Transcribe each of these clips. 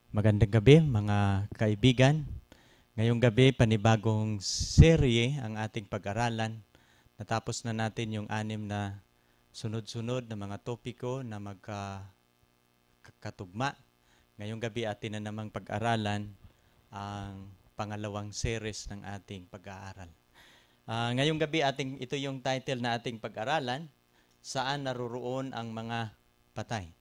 Magandang gabi mga kaibigan. Ngayong gabi, panibagong serye ang ating pag-aralan. Natapos na natin yung 6 na sunod-sunod na mga topiko na magkatugma. Ngayong gabi, atin na namang pag-aralan ang pangalawang series ng ating pag-aaral. Ngayong gabi, ito yung title na ating pag-aralan, Saan Naroroon ang Mga Patay?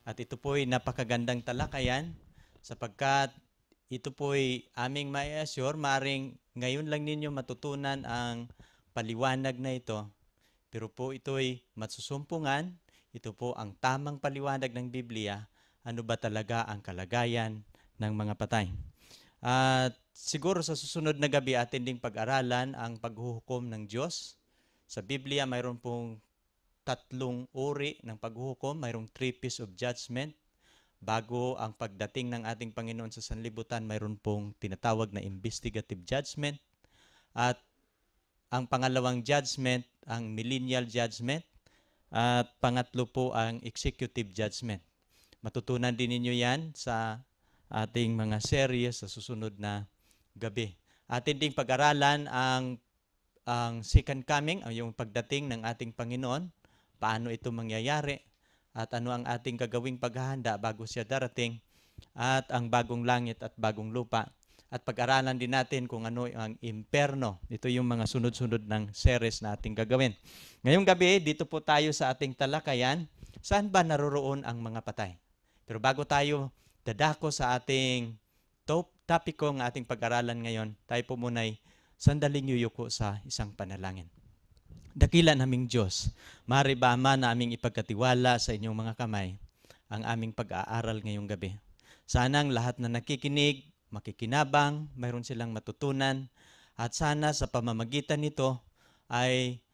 At ito po'y napakagandang talakayan sapagkat ito po'y aming mai-assure, maring ngayon lang ninyo matutunan ang paliwanag na ito. Pero po ito'y matsusumpungan, ito po ang tamang paliwanag ng Biblia, ano ba talaga ang kalagayan ng mga patay. At siguro sa susunod na gabi atin ding pag-aralan ang paghuhukom ng Diyos. Sa Biblia mayroon pong 3 uri ng paghuhukom, mayroong 3 pieces of judgment. Bago ang pagdating ng ating Panginoon sa sanlibutan, mayroon pong tinatawag na investigative judgment. At ang pangalawang judgment, ang millennial judgment. At pangatlo po ang executive judgment. Matutunan din ninyo yan sa ating mga series sa susunod na gabi. Atin ding pag-aralan ang second coming, yung pagdating ng ating Panginoon, paano ito mangyayari, at ano ang ating gagawing paghahanda bago siya darating, at ang bagong langit at bagong lupa. At pag-aralan din natin kung ano ang imperno. Ito yung mga sunod-sunod ng series na ating gagawin. Ngayong gabi, dito po tayo sa ating talakayan, saan ba naroroon ang mga patay? Pero bago tayo dadako sa ating topiko ng ating pag-aralan ngayon, tayo po muna'y sandaling yuyuko sa isang panalangin. Dakila naming Diyos, maaari ba Ama na aming ipagkatiwala sa inyong mga kamay ang aming pag-aaral ngayong gabi. Sana ang lahat na nakikinig, makikinabang, mayroon silang matutunan, at sana sa pamamagitan nito ay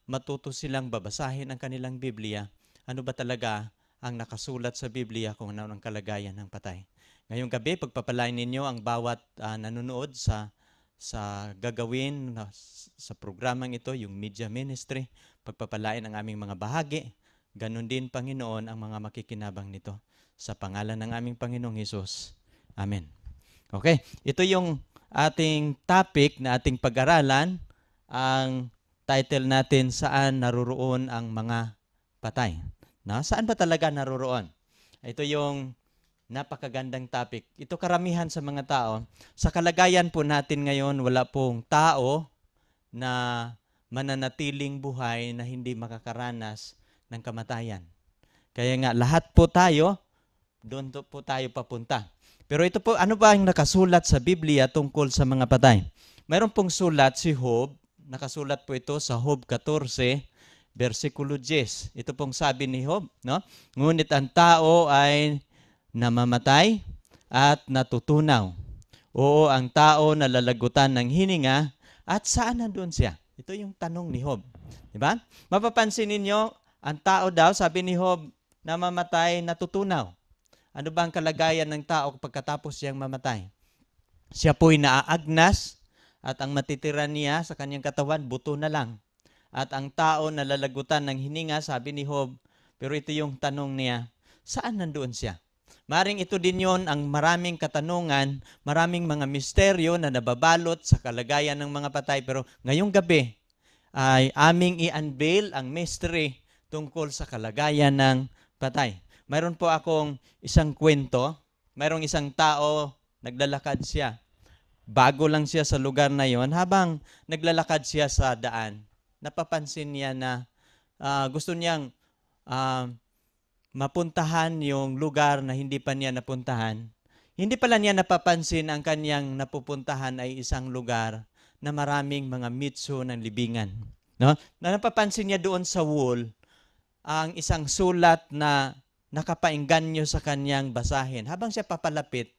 matuto silang babasahin ang kanilang Biblia. Ano ba talaga ang nakasulat sa Biblia kung ano ang kalagayan ng patay. Ngayong gabi, pagpapalain ninyo ang bawat nanonood sa gagawin sa programang ito, yung media ministry, pagpapalain ang aming mga bahagi. Ganon din, Panginoon, ang mga makikinabang nito. Sa pangalan ng aming Panginoong Hesus. Amen. Okay, ito yung ating topic na ating pag-aralan. Ang title natin, Saan Naroroon ang Mga Patay? Saan ba talaga naroroon? Ito yung napakagandang topic. Ito karamihan sa mga tao. Sa kalagayan po natin ngayon, wala pong tao na mananatiling buhay na hindi makakaranas ng kamatayan. Kaya nga, lahat po tayo, doon po tayo papunta. Pero ito po, ano ba ang nakasulat sa Biblia tungkol sa mga patay? Mayroon pong sulat si Job, nakasulat po ito sa Job 14, versikulo 10. Ito pong sabi ni Job, no? Ngunit ang tao ay namamatay at natutunaw. Oo, ang tao nalalagutan ng hininga, at saan nandun siya? Ito yung tanong ni Job. Diba? Mapapansin ninyo, ang tao daw, sabi ni Job, namamatay, natutunaw. Ano ba ang kalagayan ng tao pagkatapos siyang mamatay? Siya po'y naaagnas, at ang matitira niya sa kanyang katawan, buto na lang. At ang tao nalalagutan ng hininga, sabi ni Job, pero ito yung tanong niya, saan nandoon siya? Maring ito din yon ang maraming katanungan, maraming mga misteryo na nababalot sa kalagayan ng mga patay. Pero ngayong gabi ay aming i-unveil ang mystery tungkol sa kalagayan ng patay. Mayroon po akong isang kwento. Mayroong isang tao, naglalakad siya. Bago lang siya sa lugar na yon, habang naglalakad siya sa daan, napapansin niya na gusto niyang mapuntahan yung lugar na hindi pa niya napuntahan. Hindi pala niya napapansin ang kanyang napupuntahan ay isang lugar na maraming mga mitso ng libingan. No? Na napapansin niya doon sa wall ang isang sulat na nakapaingganyo sa kanyang basahin. Habang siya papalapit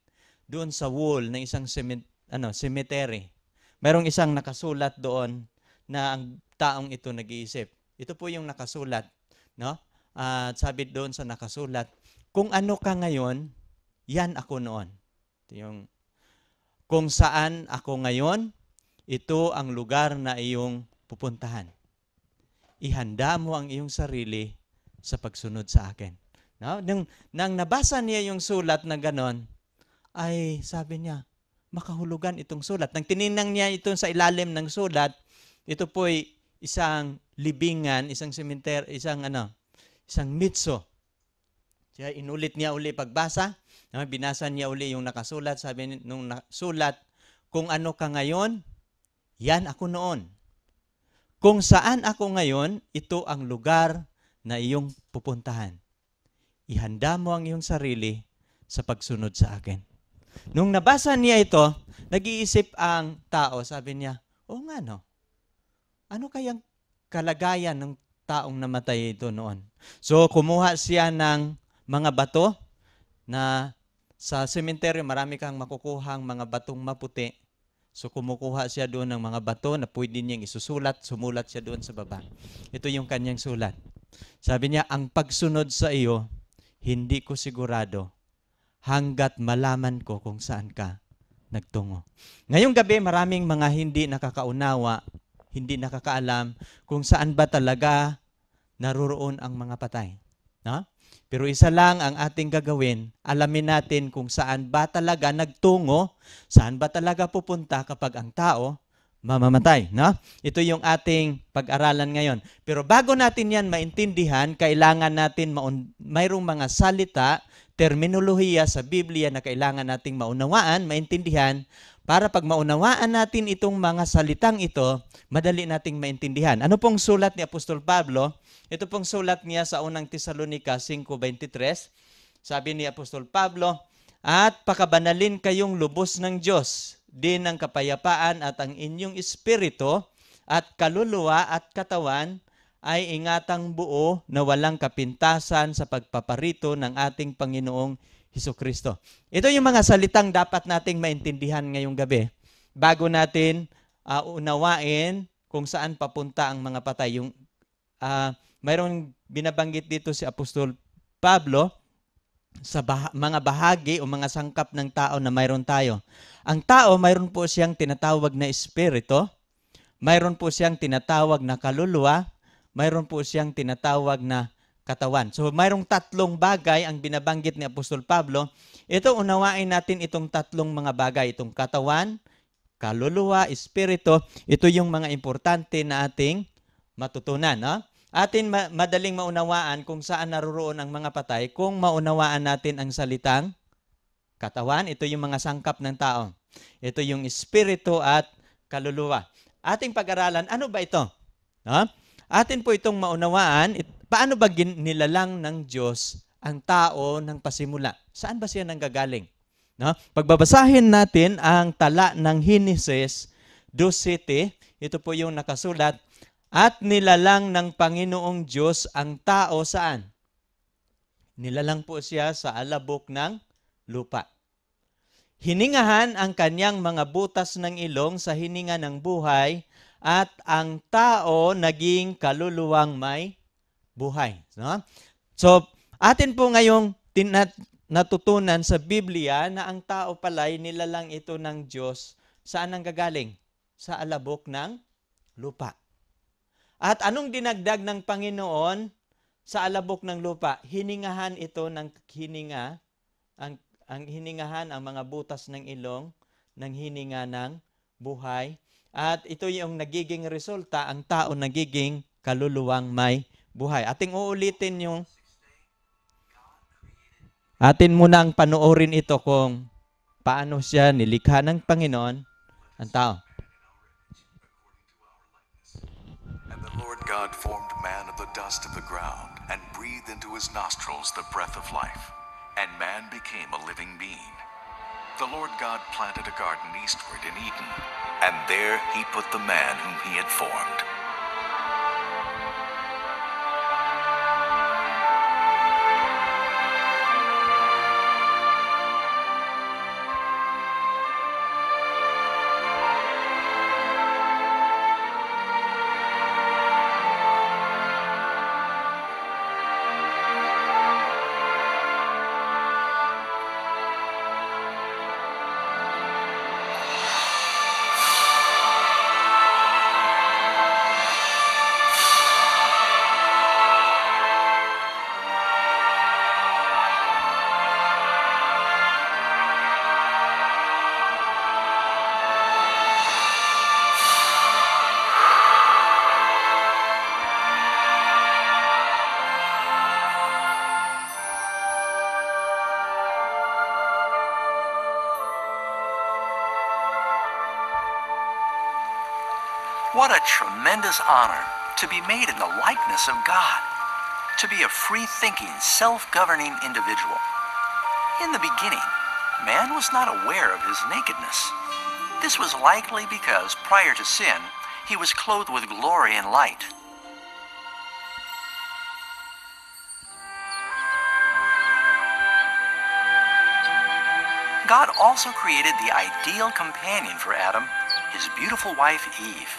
doon sa wall ng isang cemetery, mayroong isang nakasulat doon na ang taong ito nag-iisip. Ito po yung nakasulat, no? At sabi doon sa nakasulat, kung ano ka ngayon, yan ako noon. Ito yung, kung saan ako ngayon, ito ang lugar na iyong pupuntahan. Ihanda mo ang iyong sarili sa pagsunod sa akin. No? Nang nabasa niya yung sulat na ganon, ay sabi niya, makahulugan itong sulat. Nang tininang niya ito sa ilalim ng sulat, ito po'y isang libingan, isang sementer, isang mitso. Kaya inulit niya uli pagbasa, binasa niya uli yung nakasulat, sabi nung sulat, kung ano ka ngayon, yan ako noon. Kung saan ako ngayon, ito ang lugar na iyong pupuntahan. Ihanda mo ang iyong sarili sa pagsunod sa akin. Nung nabasa niya ito, nag-iisip ang tao, sabi niya, oo nga no, ano kayang kalagayan ng taong namatay ito noon? So kumuha siya ng mga bato na sa sementeryo marami kang makukuhang mga batong maputi. So kumukuha siya doon ng mga bato na pwede niyang sumulat siya doon sa baba. Ito yung kanyang sulat. Sabi niya, ang pagsunod sa iyo, hindi ko sigurado hanggat malaman ko kung saan ka nagtungo. Ngayong gabi, maraming mga hindi nakakaunawa, hindi nakakaalam kung saan ba talaga naroon ang mga patay. No? Pero isa lang ang ating gagawin, alamin natin kung saan ba talaga nagtungo, saan ba talaga pupunta kapag ang tao mamamatay. No? Ito yung ating pag-aralan ngayon. Pero bago natin yan maintindihan, kailangan natin mayroong mga salita, terminolohiya sa Biblia na kailangan nating maunawaan, maintindihan, para pag maunawaan natin itong mga salitang ito, madali nating maintindihan. Ano pong sulat ni Apostol Pablo? Ito pong sulat niya sa unang Tesalonica 5:23. Sabi ni Apostol Pablo, at pakabanalin kayong lubos ng Diyos, din ang kapayapaan at ang inyong espiritu at kaluluwa at katawan ay ingatang buo na walang kapintasan sa pagpaparito ng ating Panginoong Hesukristo. Ito yung mga salitang dapat nating maintindihan ngayong gabi bago natin unawain kung saan papunta ang mga patay. Mayroong binabanggit dito si Apostol Pablo sa mga bahagi o mga sangkap ng tao na mayroon tayo. Ang tao, mayroon po siyang tinatawag na espiritu, mayroon po siyang tinatawag na kaluluwa, mayroon po siyang tinatawag na katawan. So mayroong tatlong bagay ang binabanggit ni Apostol Pablo. Ito, unawain natin itong tatlong mga bagay, itong katawan, kaluluwa, espiritu. Ito yung mga importante na ating matutunan. No? Atin madaling maunawaan kung saan naroon ang mga patay kung maunawaan natin ang salitang katawan. Ito yung mga sangkap ng tao. Ito yung espiritu at kaluluwa. Ating pag-aralan, ano ba ito? No? Atin po itong maunawaan, paano ba nilalang ng Diyos ang tao ng pasimula? Saan ba siya nanggagaling? No? Pagbabasahin natin ang tala ng Henesis 2:7, ito po yung nakasulat, at nilalang ng Panginoong Diyos ang tao saan? Nilalang po siya sa alabok ng lupa. Hiningahan ang kanyang mga butas ng ilong sa hininga ng buhay at ang tao naging kaluluwang may buhay. No? So, atin po ngayong natutunan sa Biblia na ang tao pala'y nilalang ito ng Diyos. Saan ang gagaling? Sa alabok ng lupa. At anong dinagdag ng Panginoon sa alabok ng lupa? Hiningahan ito ng hininga, ang hiningahan ang mga butas ng ilong, ng hininga ng buhay. At ito yung nagiging resulta, ang tao nagiging kaluluwang may buhay. Ating uulitin atin munang panoorin ito kung paano siya nilikha ng Panginoon ang tao. Lord God formed man of the dust of the ground and breathed into his nostrils the breath of life, and man became a living being. The Lord God planted a garden eastward in Eden, and there he put the man whom he had formed. What a tremendous honor to be made in the likeness of God, to be a free-thinking, self-governing individual. In the beginning, man was not aware of his nakedness. This was likely because prior to sin, he was clothed with glory and light. God also created the ideal companion for Adam, his beautiful wife Eve.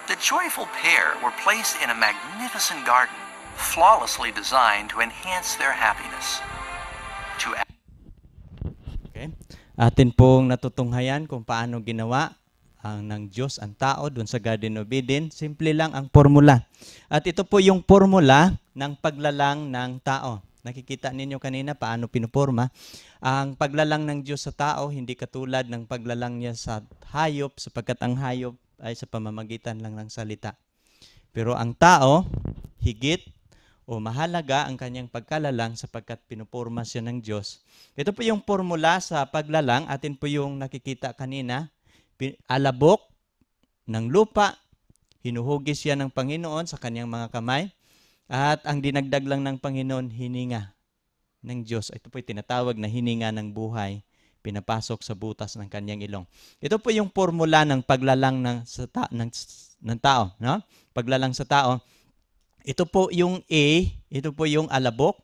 The joyful pair were placed in a magnificent garden, flawlessly designed to enhance their happiness. Okay. Atin pong natutunghayan kung paano ginawa ng Diyos ang tao doon sa Garden of Eden. Simple lang ang formula. At ito po yung formula ng paglalang ng tao. Nakikita ninyo kanina paano pinuporma. Ang paglalang ng Diyos sa tao, hindi katulad ng paglalang niya sa hayop, sapagkat ang hayop ay sa pamamagitan lang ng salita. Pero ang tao, higit o mahalaga ang kanyang pagkalalang sapagkat pinuporma siya ng Diyos. Ito po yung formula sa paglalang. Atin po yung nakikita kanina. Alabok ng lupa, hinuhugis siya ng Panginoon sa kanyang mga kamay. At ang dinagdag lang ng Panginoon, hininga ng Diyos. Ito po yung tinatawag na hininga ng buhay. Pinapasok sa butas ng kanyang ilong. Ito po yung formula ng paglalang ng tao. No? Paglalang sa tao. Ito po yung A, ito po yung alabok.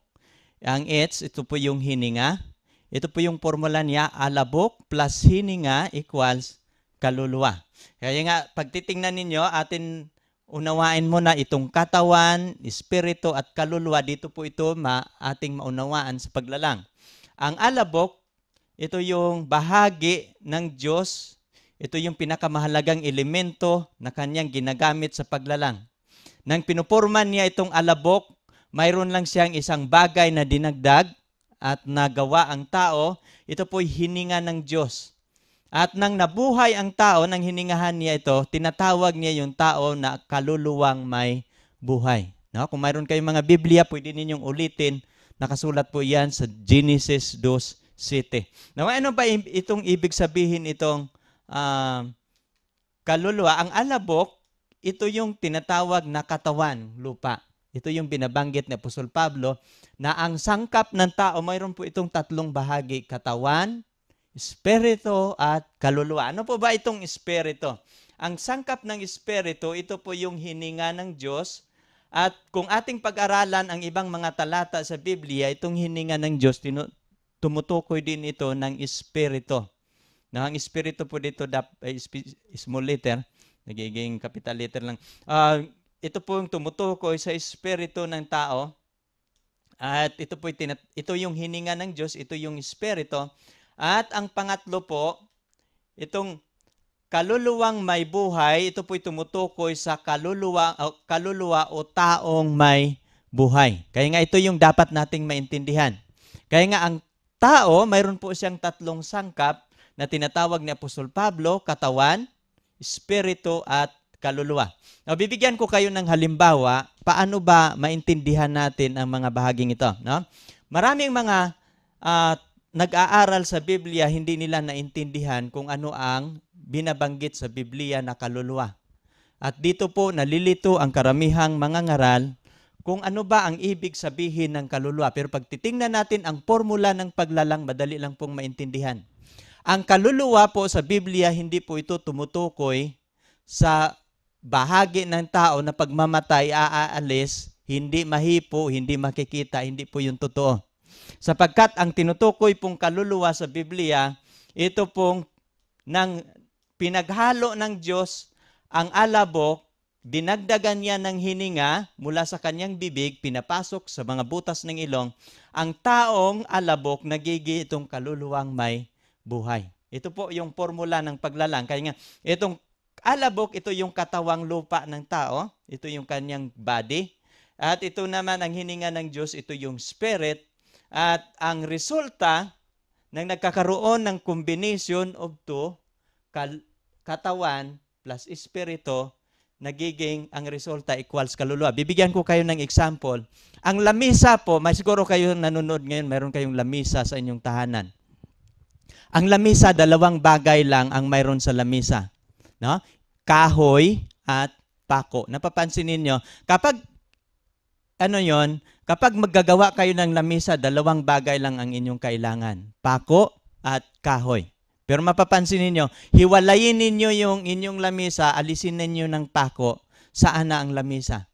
Ang H, ito po yung hininga. Ito po yung formula niya, alabok plus hininga equals kaluluwa. Kaya nga, pagtitingnan ninyo, atin unawain mo na itong katawan, espiritu at kaluluwa. Dito po ito ating maunawaan sa paglalang. Ang alabok, ito yung bahagi ng Diyos. Ito yung pinakamahalagang elemento na kanyang ginagamit sa paglalang. Nang pinuporman niya itong alabok, mayroon lang siyang isang bagay na dinagdag at nagawa ang tao. Ito po'y hininga ng Diyos. At nang nabuhay ang tao, nang hiningahan niya ito, tinatawag niya yung tao na kaluluwang may buhay. No? Kung mayroon kayong mga Biblia, pwede ninyong ulitin. Nakasulat po yan sa Genesis 2:7. Now, ano ba itong ibig sabihin itong kaluluwa? Ang alabok, ito yung tinatawag na katawan, lupa. Ito yung binabanggit ni Apostol Pablo na ang sangkap ng tao, mayroon po itong tatlong bahagi, katawan, espiritu at kaluluwa. Ano po ba itong espiritu? Ang sangkap ng espiritu, ito po yung hininga ng Diyos. At kung ating pag-aralan ang ibang mga talata sa Biblia, itong hininga ng Diyos, tumutukoy din ito ng espiritu. Na ang espiritu po dito, small letter, nagiging capital letter lang. Ito po yung tumutukoy sa espiritu ng tao. At ito yung hininga ng Diyos, ito yung espiritu. At ang pangatlo po, itong kaluluwang may buhay, ito po'y tumutukoy sa kaluluwa o taong may buhay. Kaya nga ito yung dapat nating maintindihan. Kaya nga ang tao, mayroon po siyang tatlong sangkap na tinatawag ni Apostol Pablo, katawan, espiritu at kaluluwa. Now, bibigyan ko kayo ng halimbawa, paano ba maintindihan natin ang mga bahaging ito? No? Maraming mga nag-aaral sa Biblia, hindi nila naintindihan kung ano ang binabanggit sa Biblia na kaluluwa. At dito po nalilito ang karamihang mga ngaral kung ano ba ang ibig sabihin ng kaluluwa. Pero pag titingnan natin ang formula ng paglalang, madali lang pong maintindihan. Ang kaluluwa po sa Biblia, hindi po ito tumutukoy sa bahagi ng tao na pagmamatay, aalis, hindi mahipo, hindi makikita, hindi po yung totoo. Sapagkat ang tinutukoy pong kaluluwa sa Biblia, ito pong nang pinaghalo ng Diyos ang alabok, dinagdagan niya ng hininga mula sa kanyang bibig, pinapasok sa mga butas ng ilong, ang taong alabok nagiging itong kaluluwang may buhay. Ito po yung formula ng paglalang. Kaya nga, itong alabok, ito yung katawang lupa ng tao. Ito yung kanyang body. At ito naman ang hininga ng Diyos, ito yung spirit. At ang resulta ng nagkakaroon ng combination of two, katawan plus espiritu, ang resulta equals kaluluwa. Bibigyan ko kayo ng example. Ang lamisa po, may siguro kayo nanonood ngayon, mayroon kayong lamisa sa inyong tahanan. Ang lamisa, dalawang bagay lang ang mayroon sa lamisa. No? Kahoy at pako. Napapansin ninyo, kapag kapag maggagawa kayo ng lamisa, dalawang bagay lang ang inyong kailangan. Pako at kahoy. Pero mapapansin ninyo, hiwalayin ninyo yung inyong lamisa, alisin ninyo ng pako, saan na ang lamisa?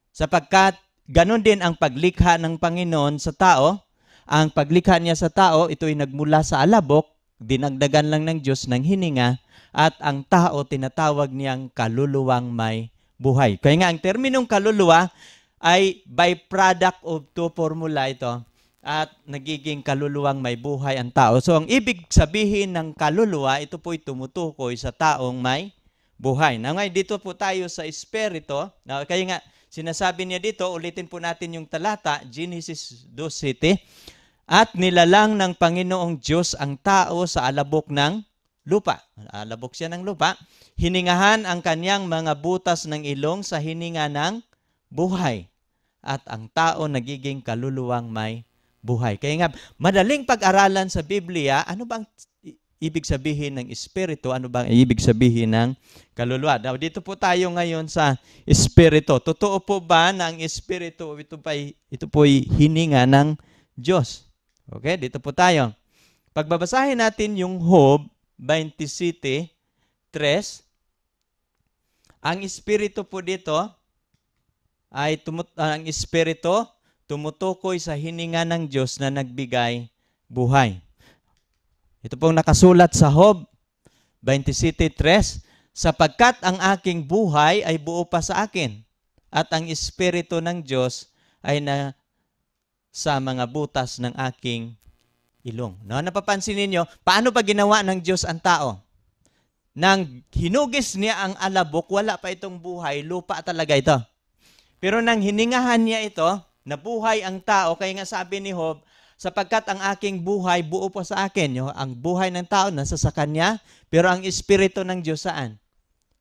Sapagkat ganon din ang paglikha ng Panginoon sa tao. Ang paglikha niya sa tao, ito'y nagmula sa alabok, dinagdagan lang ng Diyos ng hininga, at ang tao tinatawag niyang kaluluwang may buhay. Kaya nga ang terminong kaluluwa ay byproduct of two formula ito at nagiging kaluluwang may buhay ang tao. So ang ibig sabihin ng kaluluwa, ito po'y tumutukoy sa taong may buhay. Na ngayon dito po tayo sa espiritu. Kaya nga sinasabi niya dito, ulitin po natin yung talata, Genesis 2:7. At nilalang ng Panginoong Diyos ang tao sa alabok ng lupa. Alabok siya ng lupa. Hiningahan ang kanyang mga butas ng ilong sa hininga ng buhay. At ang tao nagiging kaluluwang may buhay. Kaya nga, madaling pag-aralan sa Biblia, ano bang ibig sabihin ng espiritu? Ano bang ibig sabihin ng kaluluwa? Dito po tayo ngayon sa espiritu. Totoo po ba na ang espiritu, ito po'y hininga ng Diyos? Okay, dito po tayo. Pagbabasahin natin yung Job 27:3, ang espiritu po dito ay ang espiritu tumutukoy sa hininga ng Diyos na nagbigay buhay. Ito pong nakasulat sa Job 27:3, sapagkat ang aking buhay ay buo pa sa akin, at ang espiritu ng Diyos ay na sa mga butas ng aking ilong. No? Napapansin ninyo, paano ba ginawa ng Diyos ang tao? Nang hinugis niya ang alabok, wala pa itong buhay, lupa talaga ito. Pero nang hiningahan niya ito, nabuhay ang tao, kaya nga sabi ni Job, sapagkat ang aking buhay buo pa sa akin. Ang buhay ng tao nasa sa kanya, pero ang espiritu ng Diyos saan?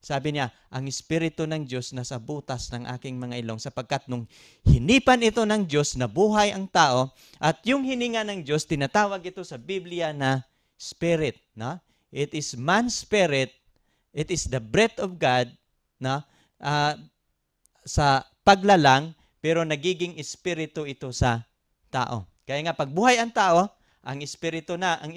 Sabi niya, ang espiritu ng Diyos nasa butas ng aking mga ilong, sapagkat nung hinipan ito ng Diyos, nabuhay ang tao, at yung hininga ng Diyos, tinatawag ito sa Biblia na spirit. No? It is man's spirit, it is the breath of God, no? Sa paglalang, pero nagiging espiritu ito sa tao. Kaya nga pagbuhay ang tao, ang espiritu ng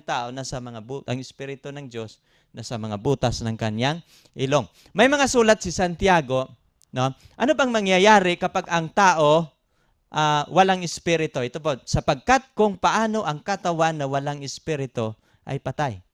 tao ang espiritu ng Diyos nasa mga butas ng kanyang ilong. May mga sulat si Santiago, no? Ano bang mangyayari kapag ang tao walang espiritu? Ito po, sapagkat kung paano ang katawan na walang espiritu ay patay.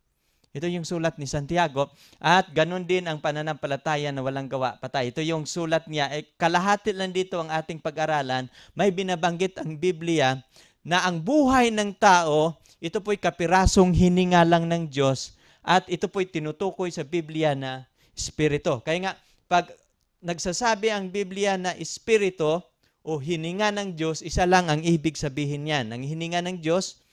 Ito yung sulat ni Santiago, at ganun din ang pananampalataya na walang gawa, patay. Ito yung sulat niya. Kalahati lang dito ang ating pag-aralan. May binabanggit ang Biblia na ang buhay ng tao, ito po'y kapirasong hininga lang ng Diyos, at ito po'y tinutukoy sa Biblia na espiritu. Kaya nga, pag nagsasabi ang Biblia na espiritu o hininga ng Diyos, isa lang ang ibig sabihin niyan. Ang hininga ng Diyos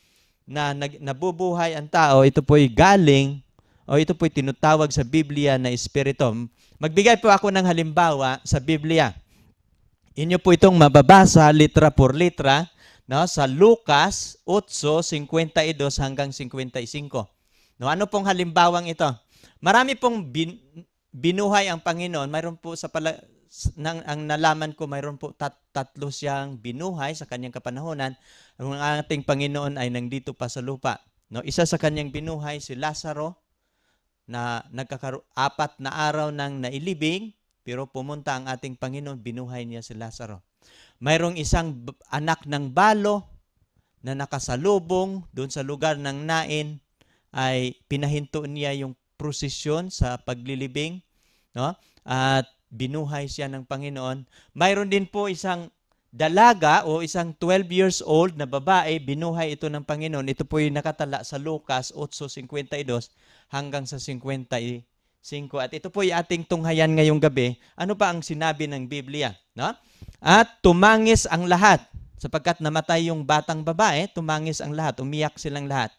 na nabubuhay ang tao, ito po'y galing o ito po'y tinutawag sa Biblia na espiritu. Magbigay po ako ng halimbawa sa Biblia. Inyo po itong mababasa litra por litra, no, sa Lucas 8:52 hanggang 55. No, ano pong halimbawang ito? Marami pong binuhay ang Panginoon. Mayroon po ang nalaman ko, mayroon po tatlo siyang binuhay sa kanyang kapanahonan. Ang ating Panginoon ay nandito pa sa lupa. No, isa sa kanyang binuhay si Lazaro, na 4 na araw nang nailibing, pero pumunta ang ating Panginoon, binuhay niya si Lazaro. Mayroong isang anak ng balo na nakasalubong doon sa lugar ng Nain, ay pinahinto niya yung prosesyon sa paglilibing, no? At binuhay siya ng Panginoon. Mayroon din po isang dalaga o isang 12 years old na babae, binuhay ito ng Panginoon. Ito po yung nakatala sa Lucas 8:52 hanggang sa 55. At ito po yung ating tunghayan ngayong gabi. Ano pa ang sinabi ng Biblia? No? At tumangis ang lahat. Sapagkat namatay yung batang babae, tumangis ang lahat. Umiyak silang lahat.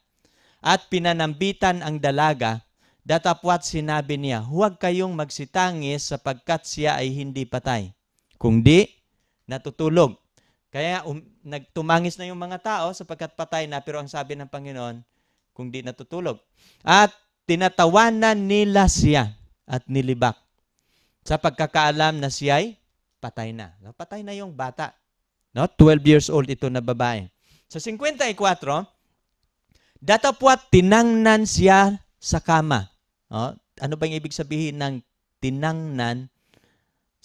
At pinanambitan ang dalaga datapwat sinabi niya, huwag kayong magsitangis sapagkat siya ay hindi patay. Kung di, natutulog. Kaya nagtumangis na yung mga tao sapagkat patay na, pero ang sabi ng Panginoon, kung di natutulog. At tinatawanan nila siya at nilibak sa pagkakaalam na siya'y patay na. Patay na yung bata. No? 12 years old ito na babae. Sa 54, datapwat tinangnan siya sa kama. No? Ano bang ibig sabihin ng tinangnan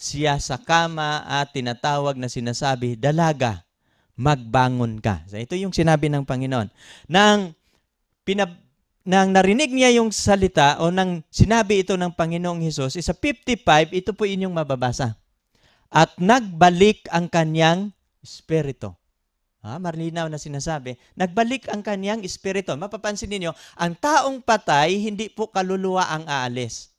siya sa kama at tinatawag na sinasabi, dalaga, magbangon ka. So, ito yung sinabi ng Panginoon. Nang narinig niya yung salita o nang sinabi ito ng Panginoong Hesus, sa 55, ito po inyong mababasa. At nagbalik ang kanyang espiritu. Marlinaw na sinasabi, nagbalik ang kanyang espiritu. Mapapansin niyo, ang taong patay, hindi po kaluluwa ang aalis.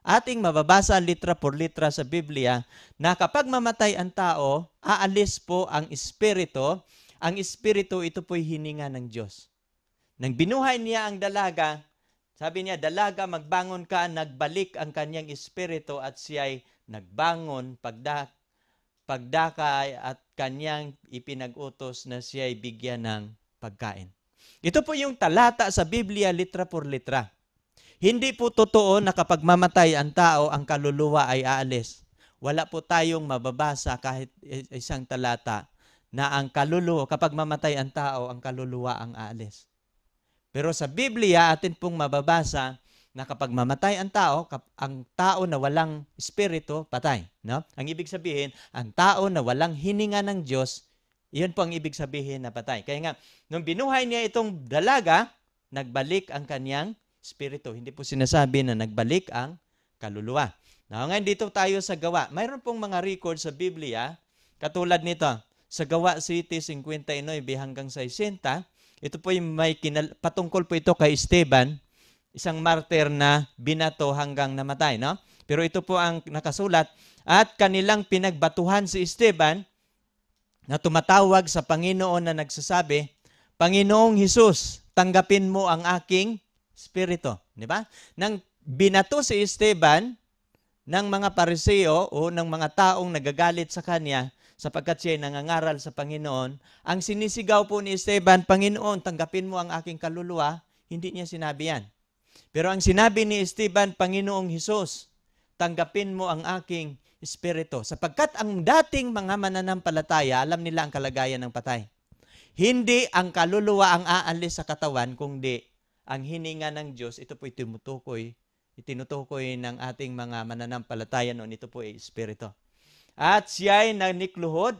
Ating mababasa litra por litra sa Biblia na kapag mamatay ang tao, aalis po ang espiritu. Ang espiritu, ito po'y hininga ng Diyos. Nang binuhay niya ang dalaga, sabi niya, dalaga, magbangon ka, nagbalik ang kanyang espiritu at siya'y nagbangon, pagdakay at kanyang ipinag-utos na siya'y bigyan ng pagkain. Ito po yung talata sa Biblia, litra por litra. Hindi po totoo na kapag mamatay ang tao, ang kaluluwa ay aalis. Wala po tayong mababasa kahit isang talata na ang kaluluwa, kapag mamatay ang tao, ang kaluluwa ang aalis. Pero sa Biblia, atin pong mababasa na kapag mamatay ang tao na walang espiritu, patay. No? Ang ibig sabihin, ang tao na walang hininga ng Diyos, iyon po ang ibig sabihin na patay. Kaya nga, nung binuhay niya itong dalaga, nagbalik ang kanyang espiritu. Hindi po sinasabi na nagbalik ang kaluluwa. Now, ngayon dito tayo sa Gawa. Mayroon pong mga record sa Biblia, katulad nito, sa Gawa City 59 hanggang 60, ito po yung patungkol po ito kay Esteban, isang martir na binato hanggang namatay. No? Pero ito po ang nakasulat, at kanilang pinagbatuhan si Esteban na tumatawag sa Panginoon na nagsasabi, Panginoong Hesus, tanggapin mo ang aking espiritu. Di ba? Nang binato si Esteban ng mga Pariseo o ng mga taong nagagalit sa kanya sapagkat siya ay nangangaral sa Panginoon, ang sinisigaw po ni Esteban, Panginoon, tanggapin mo ang aking kaluluwa, hindi niya sinabi yan. Pero ang sinabi ni Esteban, Panginoong Hesus, tanggapin mo ang aking espiritu. Sapagkat ang dating mga mananampalataya, alam nila ang kalagayan ng patay. Hindi ang kaluluwa ang aalis sa katawan, kundi ang hininga ng Diyos, ito po itinutukoy ng ating mga mananampalataya noon, ito po ay espiritu. At siya'y nanikluhod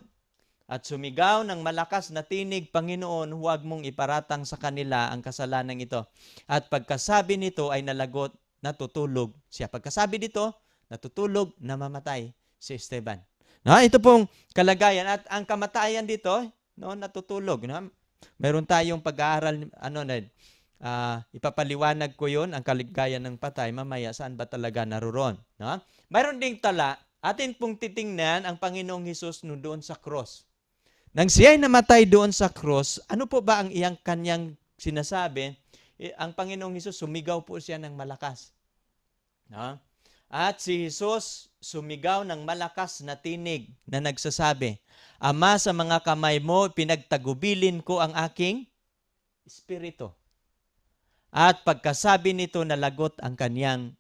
at sumigaw ng malakas na tinig, Panginoon, huwag mong iparatang sa kanila ang kasalanan ito. At pagkasabi nito ay nalagot, natutulog siya. Pagkasabi dito, natutulog, namamatay si Esteban. No, ito pong kalagayan. At ang kamatayan dito, no, natutulog. No? Mayroon tayong pag-aaral, ipapaliwanag ko yun, ang kalagayan ng patay, mamaya saan ba talaga naroon. No? Mayroon ding tala, atin pong titingnan ang Panginoong Hesus doon sa cross. Nang siya'y namatay doon sa cross, ano po ba ang iyang kanyang sinasabi? Ang Panginoong Hesus, sumigaw po siya ng malakas. No? At si Hesus sumigaw ng malakas na tinig na nagsasabi, Ama, sa mga kamay mo, pinagtagubilin ko ang aking espiritu. At pagkasabi nito, nalagot ang kanyang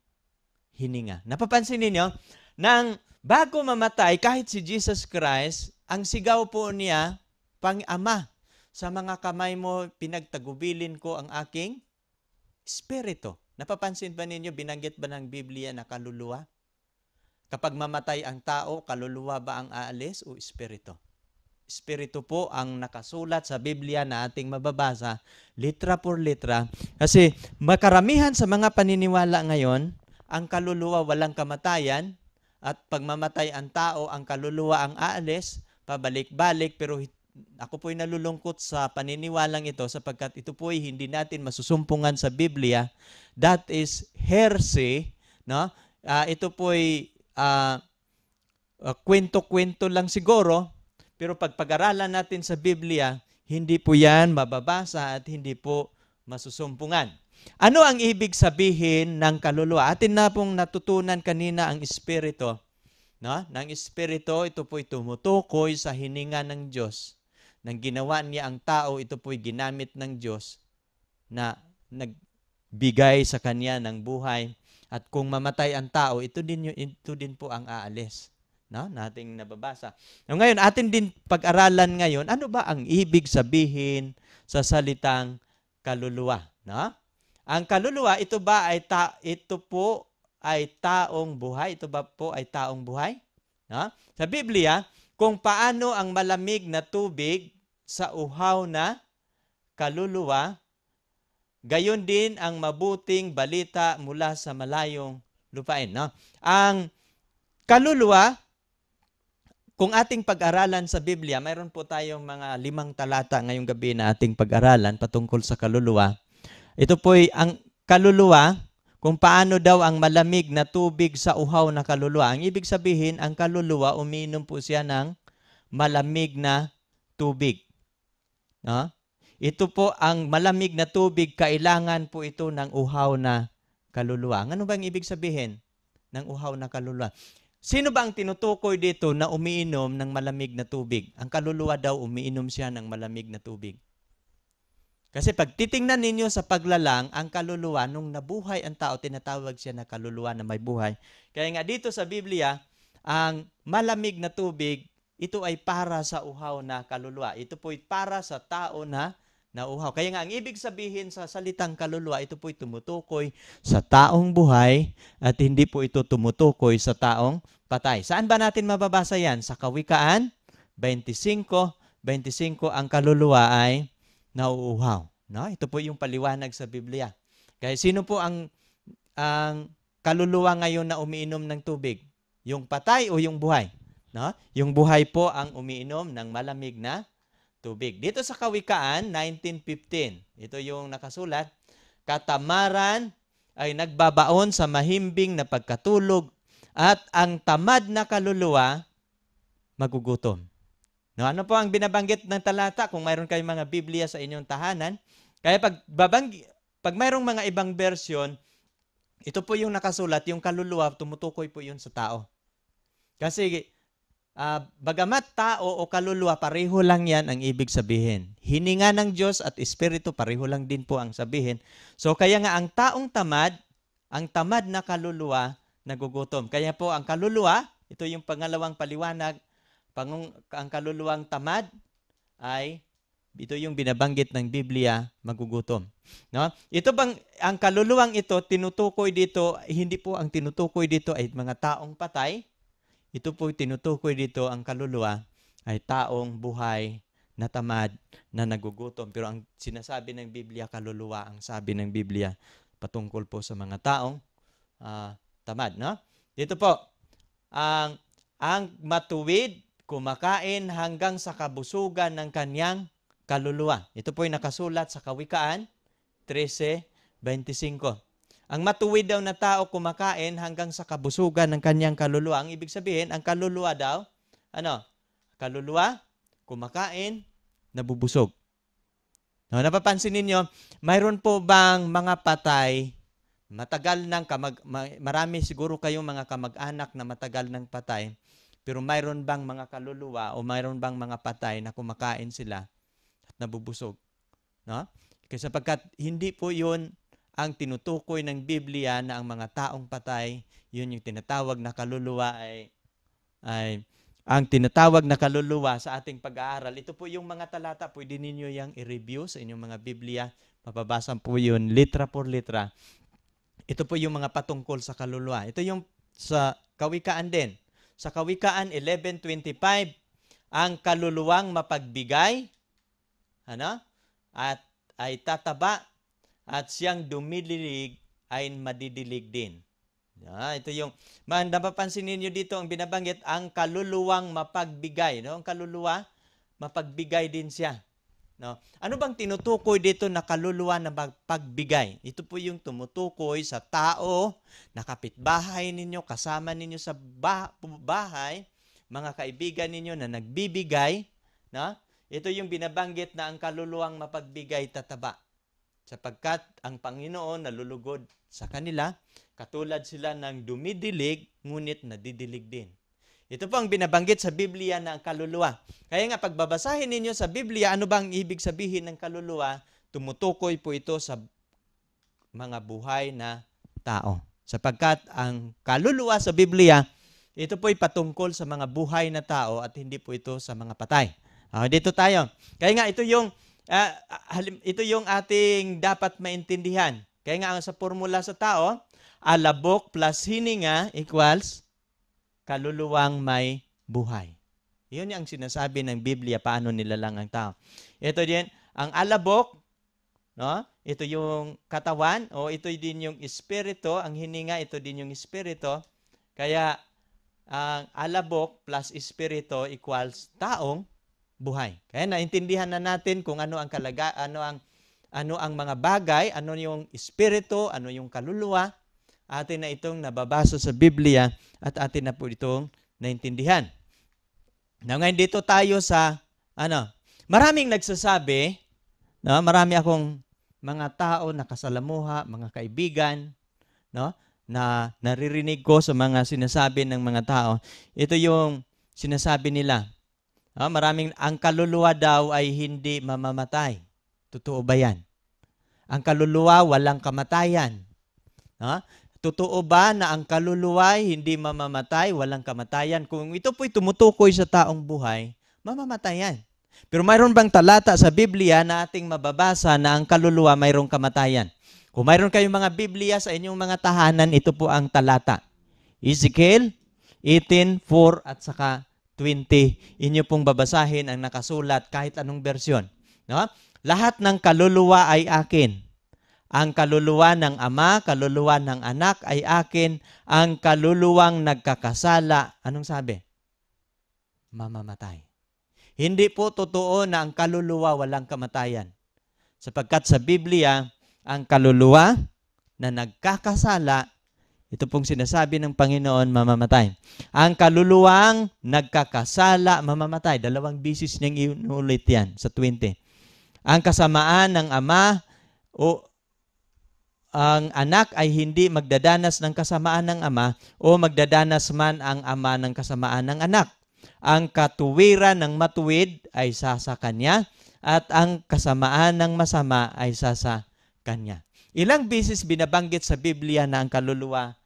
hininga. Napapansin ninyo, nang bago mamatay, kahit si Jesus Christ, ang sigaw po niya, Ama, sa mga kamay mo, pinagtagubilin ko ang aking espiritu. Napapansin ba ninyo, binanggit ba ng Biblia na kaluluwa? Kapag mamatay ang tao, kaluluwa ba ang aalis o espiritu? Espiritu po ang nakasulat sa Biblia na ating mababasa, litra por litra. Kasi makaramihan sa mga paniniwala ngayon, ang kaluluwa walang kamatayan, at pag mamatay ang tao, ang kaluluwa ang aalis, pabalik-balik, pero ako po'y nalulungkot sa paniniwalang ito sapagkat ito po'y hindi natin masusumpungan sa Biblia. That is heresy. No? Ito po'y kwento-kwento lang siguro, pero pag pag-aralan natin sa Biblia, hindi po yan mababasa at hindi po masusumpungan. Ano ang ibig sabihin ng kaluluwa? Atin na pong natutunan kanina ang espiritu. No? Ng espiritu, ito po'y tumutukoy sa hininga ng Diyos. Nang ginawa niya ang tao, ito po'y ginamit ng Diyos na nagbigay sa kanya ng buhay. At kung mamatay ang tao, ito din po ang aalis. No? Nating nababasa. Ngayon, atin din pag-aralan ngayon, ano ba ang ibig sabihin sa salitang kaluluwa? No? Ang kaluluwa, ito po ay taong buhay? Ito ba po ay taong buhay? No? Sa Biblia, kung paano ang malamig na tubig sa uhaw na kaluluwa, gayon din ang mabuting balita mula sa malayong lupain. No? Ang kaluluwa, kung ating pag-aralan sa Biblia, mayroon po tayong mga 5 talata ngayong gabi na ating pag-aralan patungkol sa kaluluwa. Ito po'y ang kaluluwa, kung paano daw ang malamig na tubig sa uhaw na kaluluwa. Ang ibig sabihin, ang kaluluwa, umiinom po siya ng malamig na tubig. No? Ito po ang malamig na tubig, kailangan po ito ng uhaw na kaluluwa. Ano ba ang ibig sabihin ng uhaw na kaluluwa? Sino ba ang tinutukoy dito na umiinom ng malamig na tubig? Ang kaluluwa daw, umiinom siya ng malamig na tubig. Kasi pag titingnan ninyo sa paglalang, ang kaluluwa, nung nabuhay ang tao, tinatawag siya na kaluluwa na may buhay. Kaya nga dito sa Biblia, ang malamig na tubig, ito ay para sa uhaw na kaluluwa. Ito po'y para sa tao na uhaw. Kaya nga, ang ibig sabihin sa salitang kaluluwa, ito po'y tumutukoy sa taong buhay at hindi po ito tumutukoy sa taong patay. Saan ba natin mababasa yan? Sa Kawikaan 25:25, ang kaluluwa ay nauuhaw. No? Ito po yung paliwanag sa Biblia. Kaya sino po ang kaluluwa ngayon na umiinom ng tubig? Yung patay o yung buhay? No? Yung buhay po ang umiinom ng malamig na tubig. Dito sa Kawikaan 19:15, ito yung nakasulat, katamaran ay nagbabaon sa mahimbing na pagkatulog at ang tamad na kaluluwa magugutom. No, ano po ang binabanggit ng talata kung mayroon kayong mga Biblia sa inyong tahanan? Kaya pag mayroong mga ibang version, ito po yung nakasulat, yung kaluluwa, tumutukoy po yun sa tao. Kasi bagamat tao o kaluluwa, pareho lang yan ang ibig sabihin. Hininga ng Diyos at Espiritu, pareho lang din po ang sabihin. So kaya nga ang taong tamad, ang tamad na kaluluwa, nagugutom. Kaya po ang kaluluwa, ito yung pangalawang paliwanag, ang kaluluwang tamad ay ito yung binabanggit ng Biblia, magugutom. No? Ito bang ang kaluluwang ito tinutukoy dito, hindi po ang tinutukoy dito ay mga taong patay. Ito po tinutukoy dito ang kaluluwa ay taong buhay na tamad na nagugutom. Pero ang sinasabi ng Biblia, kaluluwa ang sabi ng Biblia patungkol po sa mga taong tamad. No? Dito po, ang matuwid, kumakain hanggang sa kabusugan ng kanyang kaluluwa. Ito po ay nakasulat sa Kawikaan 13:25. Ang matuwid daw na tao kumakain hanggang sa kabusugan ng kanyang kaluluwa. Ang ibig sabihin, ang kaluluwa daw, kaluluwa, kumakain, nabubusog. No, napapansin ninyo, mayroon po bang mga patay, marami siguro kayong mga kamag-anak na matagal ng patay, pero mayroon bang mga kaluluwa o mayroon bang mga patay na kumakain sila at nabubusog? No? Kasi sapagkat hindi po yun ang tinutukoy ng Biblia na ang mga taong patay, yun yung tinatawag na kaluluwa ay ang tinatawag na kaluluwa sa ating pag-aaral. Ito po yung mga talata, pwede ninyo yung i-review sa inyong mga Biblia. Mapabasa po yun litra por litra. Ito po yung mga patungkol sa kaluluwa. Ito yung sa Kawikaan din. Sa Kawikaan 11:25, ang kaluluwang mapagbigay, at ay tataba, at siyang dumidilig ay madidilig din. Ito yung, napapansin ninyo dito ang binabanggit, ang kaluluwang mapagbigay. No? Ang kaluluwa, mapagbigay din siya. No? Ano bang tinutukoy dito na kaluluwa na mapagbigay? Ito po yung tumutukoy sa tao, na kapitbahay ninyo, kasama ninyo sa bahay, mga kaibigan ninyo na nagbibigay. No? Ito yung binabanggit na ang kaluluwang mapagbigay tataba. sapagkat ang Panginoon nalulugod sa kanila, katulad sila ng dumidilig, ngunit nadidilig din. Ito po ang binabanggit sa Biblia na ang kaluluwa. Kaya nga pagbabasahin ninyo sa Biblia, ano bang ibig sabihin ng kaluluwa? Tumutukoy po ito sa mga buhay na tao. Sapagkat ang kaluluwa sa Biblia, ito po'y patungkol sa mga buhay na tao at hindi po ito sa mga patay. Dito tayo. Kaya nga ito yung ating dapat maintindihan. Kaya nga sa formula sa tao, alabok plus hininga equals kaluluwang may buhay. Iyon ang sinasabi ng Biblia paano nilalang ang tao. Ito din, ang alabok, no? Ito yung katawan o ito din yung espiritu, ang hininga ito din yung espiritu. Kaya ang alabok plus espiritu equals taong buhay. Kaya naintindihan na natin kung ano ang ano ang mga bagay, ano yung espiritu, ano yung kaluluwa. Atin na itong nababasa sa Biblia at atin na po itong naintindihan. Now, ngayon dito tayo sa maraming nagsasabi, no? Marami akong mga tao na kasalamuha, mga kaibigan, no? Na naririnig ko sa mga sinasabi ng mga tao. Ito yung sinasabi nila. Ang kaluluwa daw ay hindi mamamatay. Totoo ba yan? Ang kaluluwa walang kamatayan. Totoo ba na ang kaluluwa ay hindi mamamatay, walang kamatayan? Kung ito po'y tumutukoy sa taong buhay, mamamatayan. Pero mayroon bang talata sa Biblia na ating mababasa na ang kaluluwa mayroong kamatayan? Kung mayroon kayong mga Biblia sa inyong mga tahanan, ito po ang talata. Ezekiel 18:4 at saka 20. Inyo pong babasahin ang nakasulat kahit anong bersyon. No? Lahat ng kaluluwa ay akin. Ang kaluluwa ng Ama, kaluluwa ng Anak ay akin. Ang kaluluwang nagkakasala, anong sabi? Mamamatay. Hindi po totoo na ang kaluluwa walang kamatayan. Sapagkat sa Biblia, ang kaluluwa na nagkakasala, ito pong sinasabi ng Panginoon, mamamatay. Ang kaluluwang nagkakasala, mamamatay. 2 beses niyang inulit yan sa 20. Ang kasamaan ng Ama o ang anak ay hindi magdadanas ng kasamaan ng ama o magdadanas man ang ama ng kasamaan ng anak. Ang katuwiran ng matuwid ay sasa kanya at ang kasamaan ng masama ay sasa kanya. Ilang beses binabanggit sa Biblia na ang kaluluwa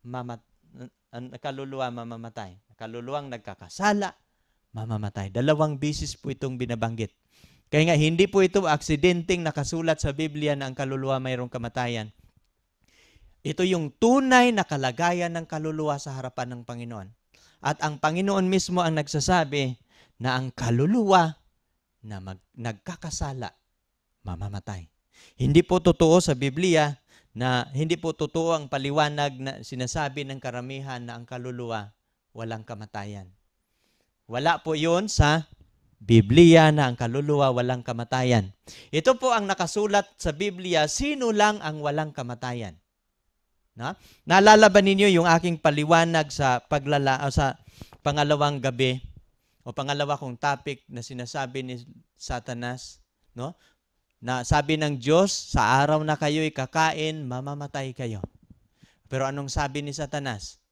mamamatay. Kaluluwang nagkakasala, mamamatay. 2 beses po itong binabanggit. Kaya nga, hindi po ito aksidenteng nakasulat sa Biblia na ang kaluluwa mayroong kamatayan. Ito yung tunay na kalagayan ng kaluluwa sa harapan ng Panginoon. At ang Panginoon mismo ang nagsasabi na ang kaluluwa na nagkakasala, mamamatay. Hindi po totoo sa Biblia na hindi po totoo ang paliwanag na sinasabi ng karamihan na ang kaluluwa walang kamatayan. Wala po yun sa Biblia na ang kaluluwa walang kamatayan. Ito po ang nakasulat sa Biblia, sino lang ang walang kamatayan. Naalala ba ninyo yung aking paliwanag sa sa pangalawang gabi o pangalawa kong topic na sinasabi ni Satanas, no? Na sabi ng Diyos, sa araw na kayo'y kakain, mamamatay kayo. Pero anong sabi ni Satanas?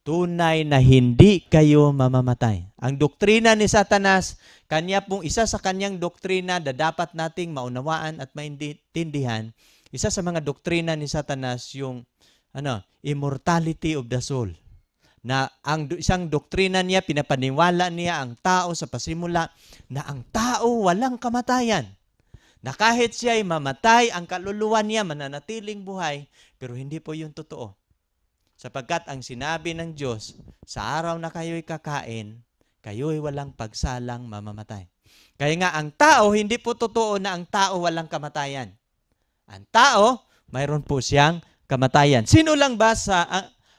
Tunay na hindi kayo mamamatay. Ang doktrina ni Satanas, isa sa kanyang doktrina na dapat nating maunawaan at maintindihan, isa sa mga doktrina ni Satanas yung immortality of the soul. Na ang isang doktrina niya, pinapaniwala niya ang tao sa pasimula na ang tao walang kamatayan. Na kahit siya ay mamatay, ang kaluluwa niya mananatiling buhay, pero hindi po yun totoo. Sapagkat ang sinabi ng Diyos, sa araw na kayo'y kakain, kayo'y walang pagsalang mamamatay. Kaya nga ang tao, hindi po totoo na ang tao walang kamatayan. Ang tao, mayroon po siyang kamatayan. Sino lang ba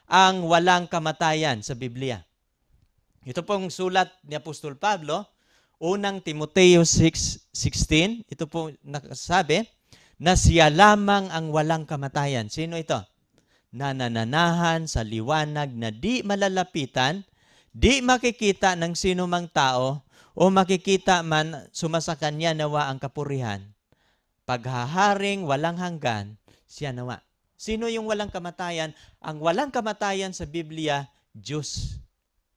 ang walang kamatayan sa Biblia? Ito pong sulat ni Apostol Pablo, unang Timoteo 6:16, ito po nakasabi, na siya lamang ang walang kamatayan. Sino ito? Na nananahan sa liwanag na di malalapitan, di makikita ng sino mang tao, o makikita man sumasakanya nawa ang kapurihan, paghaharing walang hanggan, siya nawa. Sino yung walang kamatayan? Ang walang kamatayan sa Biblia, Diyos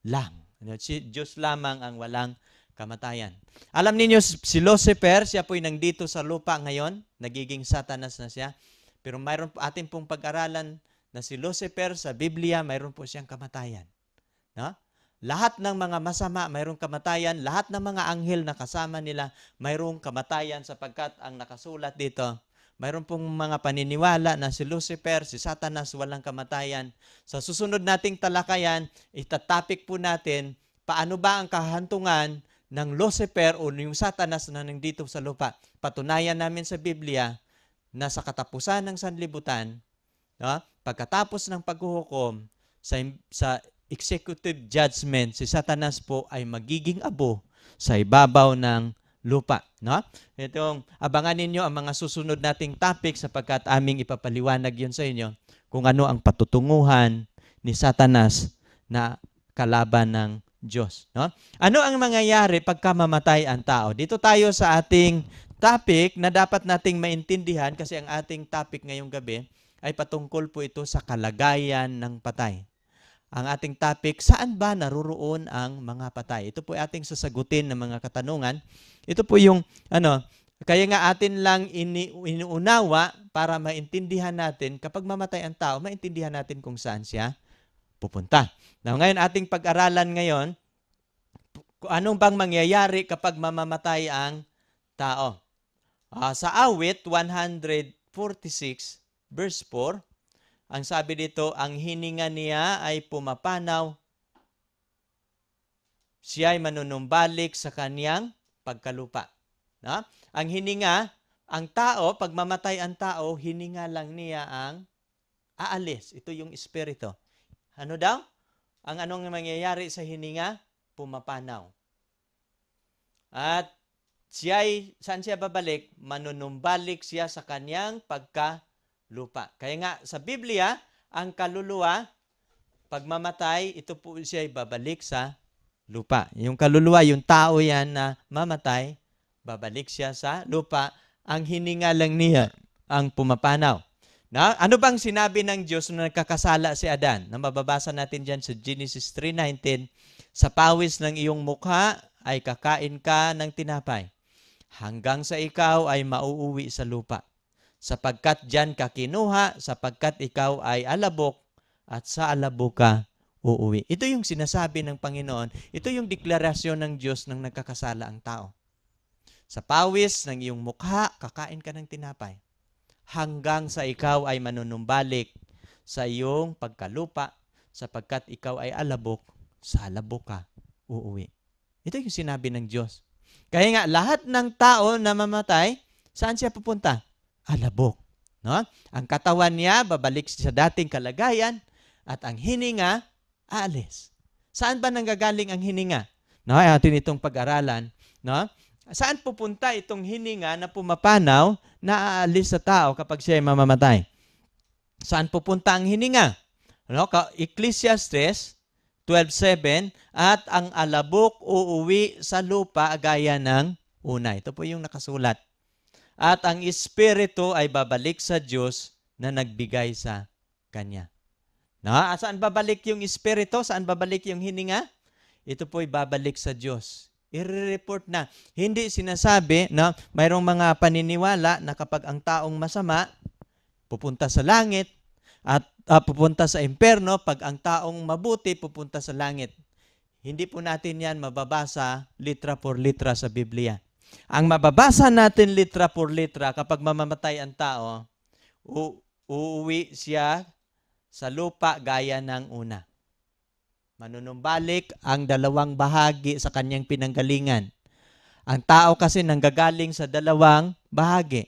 lang. Si Diyos lamang ang walang kamatayan. Alam niyo si Lucifer, siya po'y nandito sa lupa ngayon, nagiging Satanas na siya. Pero mayroon po atin pong pag-aralan na si Lucifer sa Biblia, mayroon po siyang kamatayan. No? Lahat ng mga masama, mayroong kamatayan. Lahat ng mga anghel na kasama nila, mayroong kamatayan sapagkat ang nakasulat dito, mayroon pong mga paniniwala na si Lucifer, si Satanas, walang kamatayan. Sa susunod nating talakayan, itatapik po natin paano ba ang kahantungan ng Lucifer o yung Satanas na nandito sa lupa. Patunayan namin sa Biblia na sa katapusan ng sanlibutan, no, pagkatapos ng paghuhukom, sa executive judgment, si Satanas po ay magiging abo sa ibabaw ng lupa. No? Itong abangan ninyo ang mga susunod nating topic sapagkat aming ipapaliwanag yun sa inyo kung ano ang patutunguhan ni Satanas na kalaban ng Diyos. No? Ano ang mangyayari pagka mamatay ang tao? Dito tayo sa ating topic na dapat nating maintindihan kasi ang ating topic ngayong gabi ay patungkol po ito sa kalagayan ng patay. Ang ating topic, saan ba naruroon ang mga patay? Ito po ay ating sasagutin ng mga katanungan. Ito po yung, kaya nga atin lang inuunawa para maintindihan natin, kapag mamatay ang tao, maintindihan natin kung saan siya pupunta. Now, ngayon, ating pag-aralan ngayon, kung anong bang mangyayari kapag mamamatay ang tao. Sa awit 146, verse 4, ang sabi dito, ang hininga niya ay pumapanaw, siya ay manunumbalik sa kaniyang pagkalupa. No? Ang hininga, ang tao, pag mamatay ang tao, hininga lang niya ang aalis. Ito yung espiritu. Ano daw? Ang anong mangyayari sa hininga? Pumapanaw. At saan siya babalik? Manunumbalik siya sa kaniyang pagkalupa. Kaya nga sa Biblia, ang kaluluwa, pag mamatay, ito po siya ay babalik sa lupa. Yung kaluluwa, yung tao yan na mamatay, babalik siya sa lupa. Ang hininga lang niya ang pumapanaw. Na, ano bang sinabi ng Diyos na nagkakasala si Adan? Na mababasa natin dyan sa Genesis 3:19, sa pawis ng iyong mukha ay kakain ka ng tinapay, hanggang sa ikaw ay mauuwi sa lupa. Sapagkat dyan ka kinuha, sapagkat ikaw ay alabok, at sa alabok ka uuwi. Ito yung sinasabi ng Panginoon. Ito yung deklarasyon ng Diyos nang nagkakasala ang tao. Sa pawis ng iyong mukha, kakain ka ng tinapay, hanggang sa ikaw ay manunumbalik sa iyong pagkalupa, sapagkat ikaw ay alabok, sa alabok ka uuwi. Ito yung sinabi ng Diyos. Kaya nga, lahat ng tao na mamatay, saan siya pupunta? Alabok. No? Ang katawan niya, babalik sa dating kalagayan, at ang hininga, aalis. Saan ba nanggagaling ang hininga? No, atin itong pag-aralan. No? Saan pupunta itong hininga na pumapanaw na aalis sa tao kapag siya ay mamamatay? Saan pupunta ang hininga? No? Ecclesiastes 12:7, at ang alabok uuwi sa lupa gaya ng una. Ito po yung nakasulat. At ang espiritu ay babalik sa Diyos na nagbigay sa kanya. No? Saan babalik yung espiritu? Saan babalik yung hininga? Ito po ay babalik sa Diyos. I-report na. Hindi sinasabi na mayroong mga paniniwala na kapag ang taong masama pupunta sa langit at pupunta sa impyerno, pag ang taong mabuti pupunta sa langit. Hindi po natin yan mababasa litra por litra sa Biblia. Ang mababasa natin litra por litra kapag mamamatay ang tao, uuwi siya sa lupa gaya ng una. Manunumbalik ang dalawang bahagi sa kanyang pinanggalingan. Ang tao kasi nanggagaling sa dalawang bahagi.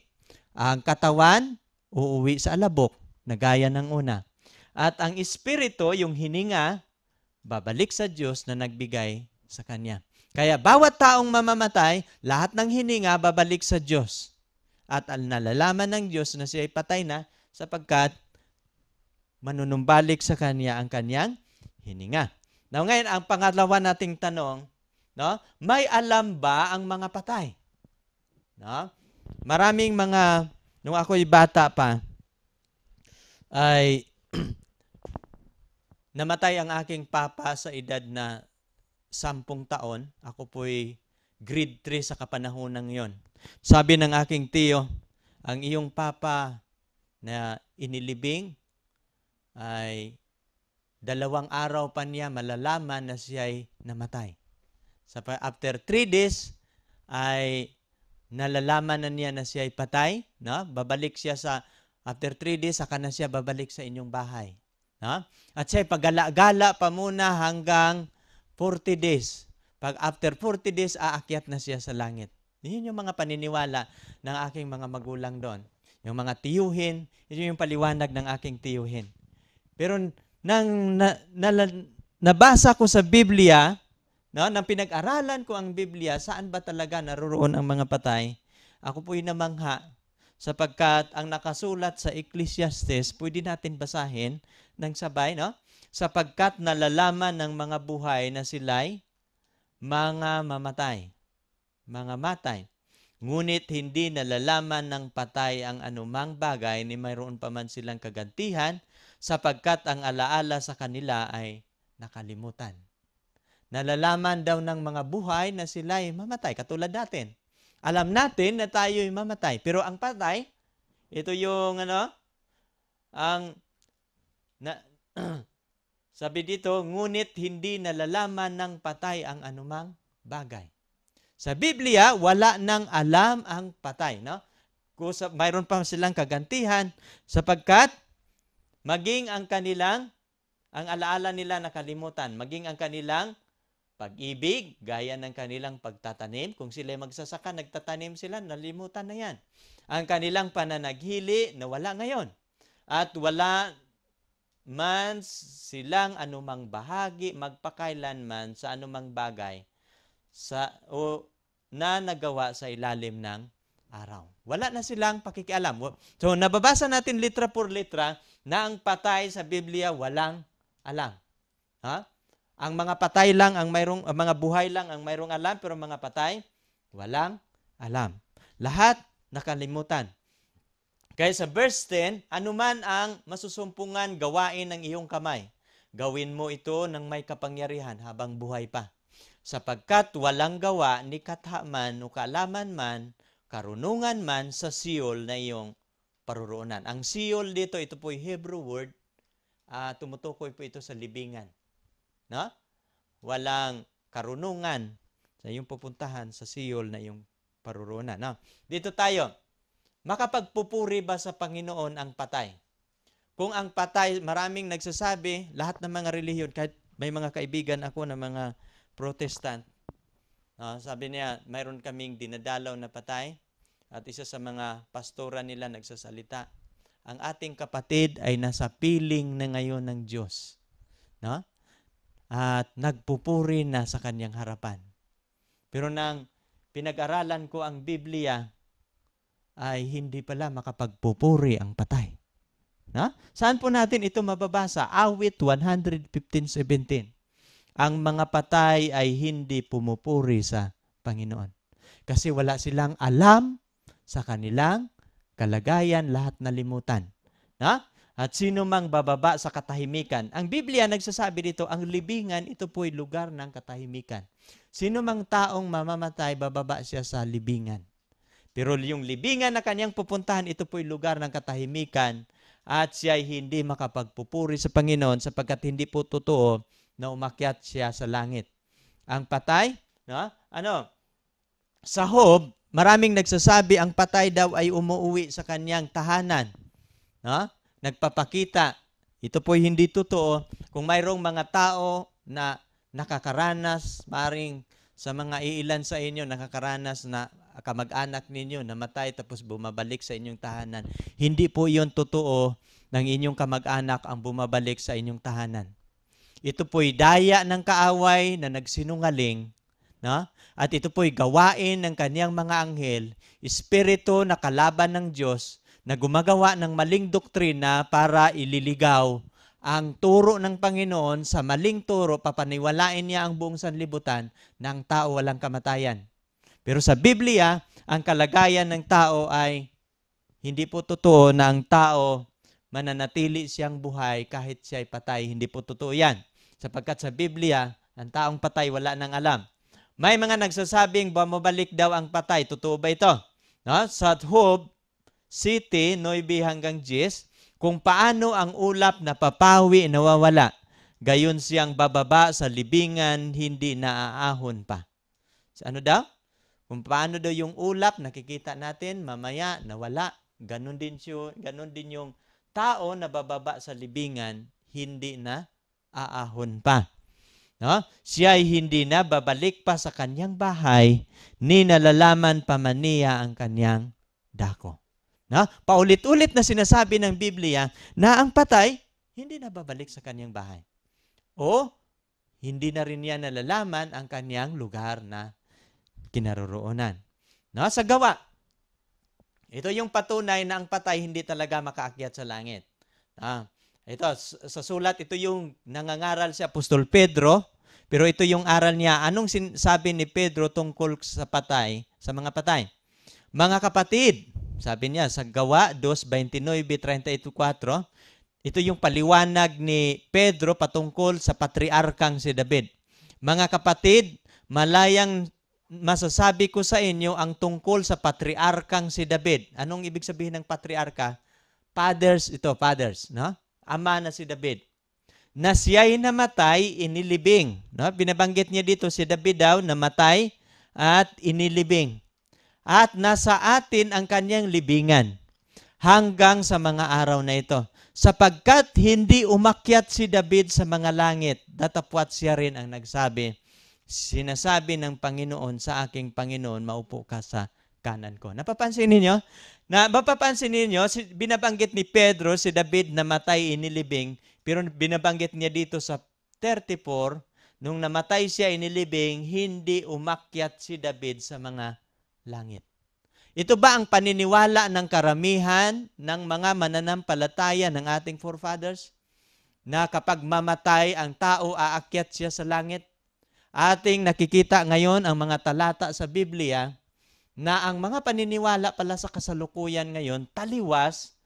Ang katawan, uuwi sa alabok, na gaya ng una. At ang espiritu, yung hininga, babalik sa Diyos na nagbigay sa kanya. Kaya bawat taong mamamatay, lahat ng hininga babalik sa Diyos. At nalalaman ng Diyos na siya ay patay na sapagkat manunumbalik sa kanya ang kanyang hininga. Now, ngayon, ang pangalawa nating tanong, no? May alam ba ang mga patay? No? maraming nung ako'y bata pa, ay namatay ang aking papa sa edad na 10 taon. Ako po'y grade 3 sa kapanahonang yon. Sabi ng aking tiyo, ang iyong papa na inilibing ay 2 araw pa niya malalaman na siya'y namatay. After 3 days ay nalalaman na niya na siya'y patay. No? Babalik siya after 3 days, saka na siya babalik sa inyong bahay. No? At siya'y paggala-gala pa muna hanggang 40 days. Pag after 40 days, aakyat na siya sa langit. Yun yung mga paniniwala ng aking mga magulang doon. Yung mga tiyuhin, yun yung paliwanag ng aking tiyuhin. Pero nabasa ko sa Biblia, no, nang pinag-aralan ko ang Biblia, saan ba talaga naroroon ang mga patay? Ako po'y namangha, sapagkat ang nakasulat sa Ecclesiastes, pwede natin basahin ng sabay, no? Sapagkat nalalaman ng mga buhay na sila'y mga mamatay. Mga matay. Ngunit hindi nalalaman ng patay ang anumang bagay ni mayroon pa man silang kagantihan, sapagkat ang alaala sa kanila ay nakalimutan. Nalalaman daw ng mga buhay na sila'y mamatay, katulad natin. Alam natin na tayo'y mamatay. Pero ang patay, ito yung sabi dito, ngunit hindi nalalaman ng patay ang anumang bagay. Sa Biblia, wala nang alam ang patay. No? Mayroon pa silang kagantihan sapagkat maging ang alaala nila nakalimutan, maging ang kanilang pag-ibig, gaya ng kanilang pagtatanim. Kung sila magsasaka, nagtatanim sila, nalimutan na yan. Ang kanilang pananaghili, nawala ngayon. At wala man silang anumang bahagi, magpakailanman sa anumang bagay na nagawa sa ilalim ng araw. Wala na silang pakikialam. So, nababasa natin litra por litra na ang patay sa Biblia walang alam. Ha? Ang mga patay lang ang mga buhay lang ang mayroong alam, pero mga patay walang alam. Lahat nakalimutan. Kaya sa verse 10, anuman ang masusumpungan gawain ng iyong kamay, gawin mo ito ng may kapangyarihan habang buhay pa. Sapagkat walang gawa ni katha man o kaalaman man, karunungan man sa Sheol na iyong paruroonan. Ang Sheol dito, ito po yung Hebrew word, tumutukoy po ito sa libingan. No? Walang karunungan sa iyong pupuntahan sa Sheol na iyong paruroonan. No? Dito tayo, makapagpupuri ba sa Panginoon ang patay? Kung ang patay, maraming nagsasabi, lahat ng mga relihiyon, kahit may mga kaibigan ako na mga Protestant, sabi niya, mayroon kaming dinadalaw na patay at isa sa mga pastora nila nagsasalita, ang ating kapatid ay nasa piling na ngayon ng Diyos. No? At nagpupuri na sa kanyang harapan. Pero nang pinag-aralan ko ang Biblia, ay hindi pala makapagpupuri ang patay. No? Saan po natin ito mababasa? Awit 115:17. Ang mga patay ay hindi pumupuri sa Panginoon. Kasi wala silang alam sa kanilang kalagayan, lahat nalimutan. No? At sino mang bababa sa katahimikan. Ang Biblia nagsasabi dito, ang libingan, ito po'y lugar ng katahimikan. Sino mang taong mamamatay, bababa siya sa libingan. Pero yung libingan na kanyang pupuntahan, ito po'y lugar ng katahimikan at siya ay hindi makapagpupuri sa Panginoon sapagkat hindi po totoo na umakyat siya sa langit. Ang patay, no? Sa Job, maraming nagsasabi ang patay daw ay umuwi sa kanyang tahanan. No? Nagpapakita. Ito po'y hindi totoo. Kung mayroong mga tao na nakakaranas, maring sa mga iilan sa inyo, nakakaranas na kamag-anak ninyo namatay tapos bumabalik sa inyong tahanan. Hindi po iyon totoo ng inyong kamag-anak ang bumabalik sa inyong tahanan. Ito po'y daya ng kaaway na nagsinungaling, no? At ito po'y gawain ng kaniyang mga anghel, espiritu na kalaban ng Diyos na gumagawa ng maling doktrina para ililigaw ang turo ng Panginoon. Sa maling turo, papaniwalain niya ang buong sanlibutan ng tao walang kamatayan. Pero sa Biblia, ang kalagayan ng tao ay hindi po totoo na ang tao mananatili siyang buhay kahit siya ay patay. Hindi po totoo yan. Sapagkat sa Biblia, ang taong patay wala nang alam. May mga nagsasabing bumabalik daw ang patay. Totoo ba ito? No? Sa Job City, 9 hanggang 10, kung paano ang ulap na papawi nawawala, gayon siyang bababa sa libingan, hindi naaahon pa. So, ano daw? Kung paano daw yung ulap, nakikita natin, mamaya nawala. Ganon din yung tao na bababa sa libingan, hindi na aahon pa. No? Siya ay hindi na babalik pa sa kanyang bahay, ni nalalaman pa man niya ang kanyang dako. No? Paulit-ulit na sinasabi ng Biblia na ang patay, hindi na babalik sa kanyang bahay. O, hindi na rin niya nalalaman ang kanyang lugar na kinaroroonan. No? Sa Gawa, ito yung patunay na ang patay hindi talaga makaakyat sa langit. Ito, sa sulat, ito yung nangangaral si Apostol Pedro, pero ito yung aral niya. Anong sabi ni Pedro tungkol sa patay, sa mga patay? Mga kapatid, sabi niya sa Gawa 2:29-34, ito yung paliwanag ni Pedro patungkol sa patriarkang si David. Mga kapatid, malayang masasabi ko sa inyo ang tungkol sa patriarkang si David. Anong ibig sabihin ng patriarka? Fathers, no? Ama na si David. Na siya'y namatay, inilibing. No? Binabanggit niya dito si David daw, namatay at inilibing. At nasa atin ang kanyang libingan hanggang sa mga araw na ito. Sapagkat hindi umakyat si David sa mga langit, datapwat siya rin ang nagsabi, sinasabi ng Panginoon sa aking Panginoon, maupo ka sa kanan ko. Napapansin ninyo? Binabanggit ni Pedro si David namatay inilibing, pero binabanggit niya dito sa 34, nung namatay siya inilibing, hindi umakyat si David sa mga langit. Ito ba ang paniniwala ng karamihan ng mga mananampalataya ng ating forefathers? Na kapag mamatay ang tao, aakyat siya sa langit? Ating nakikita ngayon ang mga talata sa Biblia na ang mga paniniwala pala sa kasalukuyan ngayon taliwas,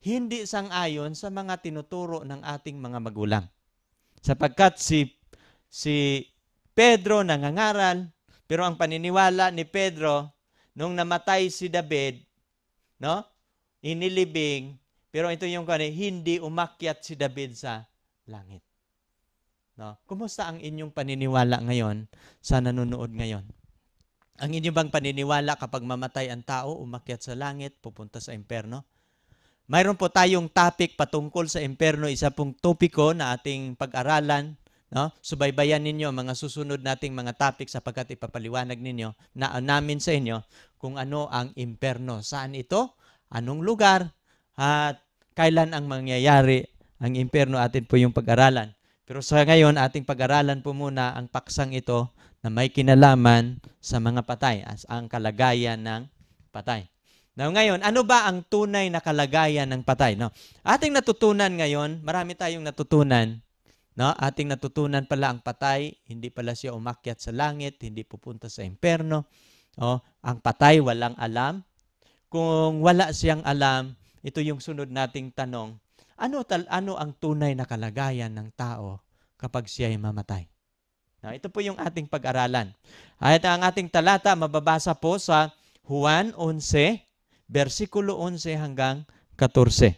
hindi sang-ayon sa mga tinuturo ng ating mga magulang. Sapagkat si Pedro nangangaral, pero ang paniniwala ni Pedro, nung namatay si David, no? Inilibing, pero ito yung hindi umakyat si David sa langit. No? Kumusta ang inyong paniniwala ngayon sa nanonood ngayon? Ang inyong bang paniniwala kapag mamatay ang tao, umakyat sa langit, pupunta sa impyerno? Mayroon po tayong topic patungkol sa impyerno, isa pong topiko na ating pag-aralan. No? Subaybayan ninyo ang mga susunod nating mga topic sapagkat ipapaliwanag ninyo namin sa inyo kung ano ang impyerno. Saan ito? Anong lugar? At kailan ang mangyayari ang impyerno? Atin po yung pag-aralan. Pero sa ngayon, ating pag-aralan po muna ang paksang ito na may kinalaman sa mga patay, as ang kalagayan ng patay. Now ngayon, ano ba ang tunay na kalagayan ng patay? No? Ating natutunan ngayon, marami tayong natutunan. No? Ating natutunan pala ang patay, hindi pala siya umakyat sa langit, hindi pupunta sa impyerno. Oh, ang patay walang alam. Kung wala siyang alam, ito yung sunod nating tanong. Ano ang tunay na kalagayan ng tao kapag siya ay mamatay? Now, ito po yung ating pag-aralan. At ang ating talata mababasa po sa Juan 11, versikulo 11 hanggang 14.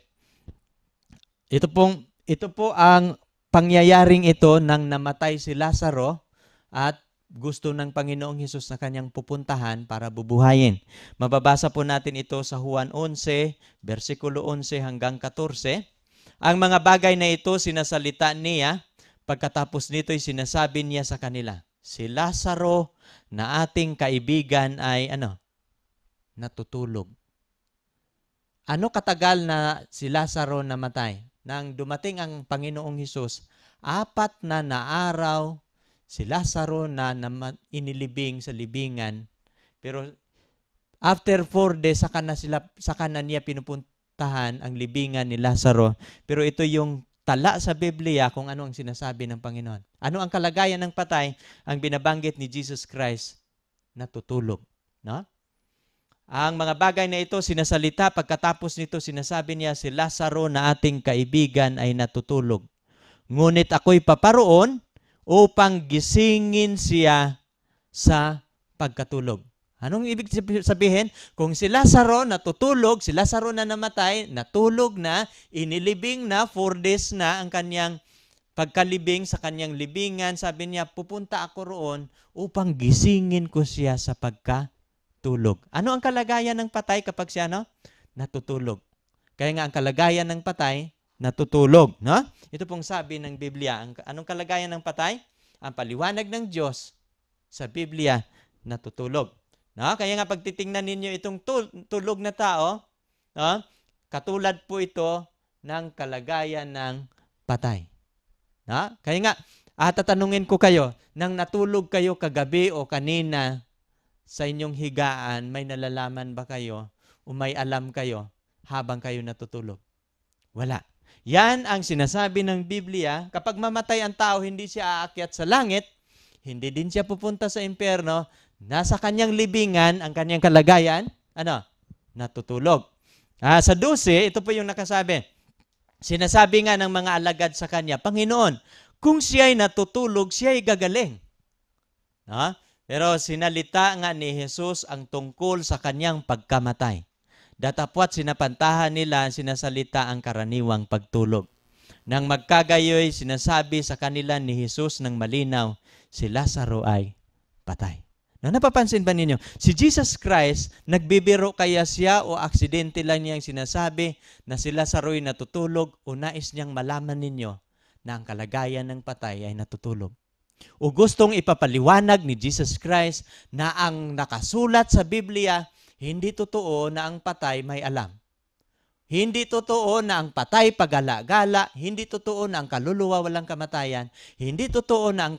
Ito po ang pangyayaring ito nang namatay si Lazaro at gusto ng Panginoong Hesus na kanyang pupuntahan para bubuhayin. Mababasa po natin ito sa Juan 11, versikulo 11 hanggang 14. Ang mga bagay na ito sinasalita niya, pagkatapos nito'y sinasabi niya sa kanila, si Lazaro na ating kaibigan ay natutulog. Ano katagal na si Lazaro namatay? Nang dumating ang Panginoong Hesus, 4 na araw si Lazaro na inilibing sa libingan. Pero after 4 days, saka na niya pinupuntahan ang libingan ni Lazaro. Pero ito yung tala sa Biblia kung ano ang sinasabi ng Panginoon. Ano ang kalagayan ng patay? Ang binabanggit ni Jesus Christ, natutulog. No? Ang mga bagay na ito sinasalita, pagkatapos nito sinasabi niya, si Lazaro na ating kaibigan ay natutulog. Ngunit ako'y paparoon upang gisingin siya sa pagkatulog. Anong ibig sabihin? Kung si Lazaro natutulog, si Lazaro na namatay, natulog na, inilibing na, 4 days na ang kanyang pagkalibing sa kanyang libingan, sabi niya, pupunta ako roon upang gisingin ko siya sa pagkatulog. Ano ang kalagayan ng patay kapag siya natutulog? Kaya nga ang kalagayan ng patay, natutulog. No? Ito pong sabi ng Biblia. Anong kalagayan ng patay? Ang paliwanag ng Diyos sa Biblia, natutulog. No? Kaya nga pag titingnan ninyo itong tulog na tao, katulad po ito ng kalagayan ng patay. No? Kaya nga, tatanungin ko kayo, nang natulog kayo kagabi o kanina sa inyong higaan, may nalalaman ba kayo o may alam kayo habang kayo natutulog? Wala. Yan ang sinasabi ng Biblia. Kapag mamatay ang tao, hindi siya aakyat sa langit, hindi din siya pupunta sa impyerno, nasa kanyang libingan, ang kanyang kalagayan, natutulog. Sa 12, ito po yung nakasabi. Sinasabi nga ng mga alagad sa kanya, Panginoon, kung siya'y natutulog, siya'y gagaling. Pero sinalita nga ni Jesus ang tungkol sa kanyang pagkamatay. Datapwat sinapantahan nila, sinasalita ang karaniwang pagtulog. Nang magkagayoy, sinasabi sa kanila ni Jesus ng malinaw, si Lazaro ay patay. Napapansin ba ninyo? Si Jesus Christ, nagbibiro kaya siya o aksidente lang niyang sinasabi na si Lazaro ay natutulog o nais niyang malaman ninyo na ang kalagayan ng patay ay natutulog? O gustong ipapaliwanag ni Jesus Christ na ang nakasulat sa Biblia, hindi totoo na ang patay may alam. Hindi totoo na ang patay pagala-gala, hindi totoo na ang kaluluwa walang kamatayan, hindi totoo na ang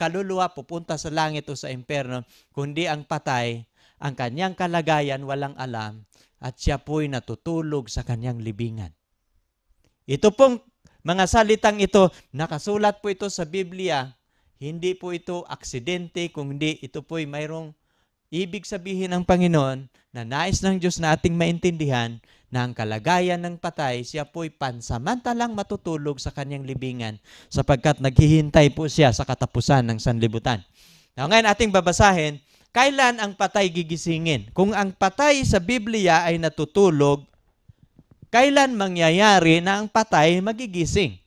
kaluluwa pupunta sa langit o sa impyerno, kundi ang patay, ang kanyang kalagayan walang alam at siya po'y natutulog sa kanyang libingan. Ito pong mga salitang ito, nakasulat po ito sa Biblia, hindi po ito aksidente, kundi ito po'y mayroong ibig sabihin ng Panginoon na nais ng Diyos na ating maintindihan na ang kalagayan ng patay, siya po'y pansamantalang matutulog sa kanyang libingan sapagkat naghihintay po siya sa katapusan ng sanlibutan. Now, ngayon ating babasahin, kailan ang patay gigisingin? Kung ang patay sa Biblia ay natutulog, kailan mangyayari na ang patay magigising?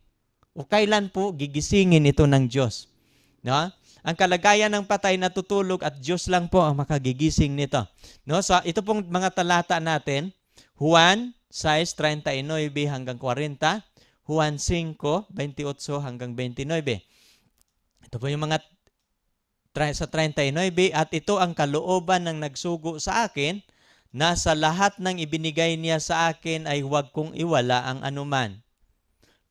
O kailan po gigisingin ito ng Diyos? No? Ang kalagayan ng patay natutulog at Diyos lang po ang makagigising nito. No? So, ito pong mga talata natin, Juan 6:39 hanggang 40, Juan 5:28 hanggang 29. Ito po yung mga sa 39, at ito ang kalooban ng nagsugo sa akin, na sa lahat ng ibinigay niya sa akin ay huwag kong iwala ang anuman,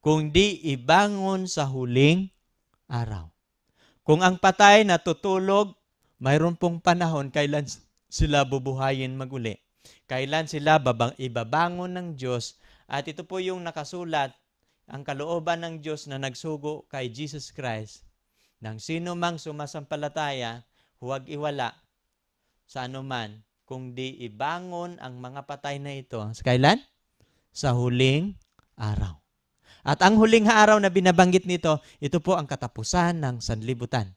kundi ibangon sa huling araw. Kung ang patay natutulog, mayroon pong panahon kailan sila bubuhayin maguli. Kailan sila ibabangon ng Diyos. At ito po yung nakasulat, ang kalooban ng Diyos na nagsugo kay Jesus Christ. Nang sino mang sumasampalataya, huwag iwala sa anuman, kundi ibangon ang mga patay na ito. Sa kailan? Sa huling araw. At ang huling araw na binabanggit nito, ito po ang katapusan ng sanlibutan.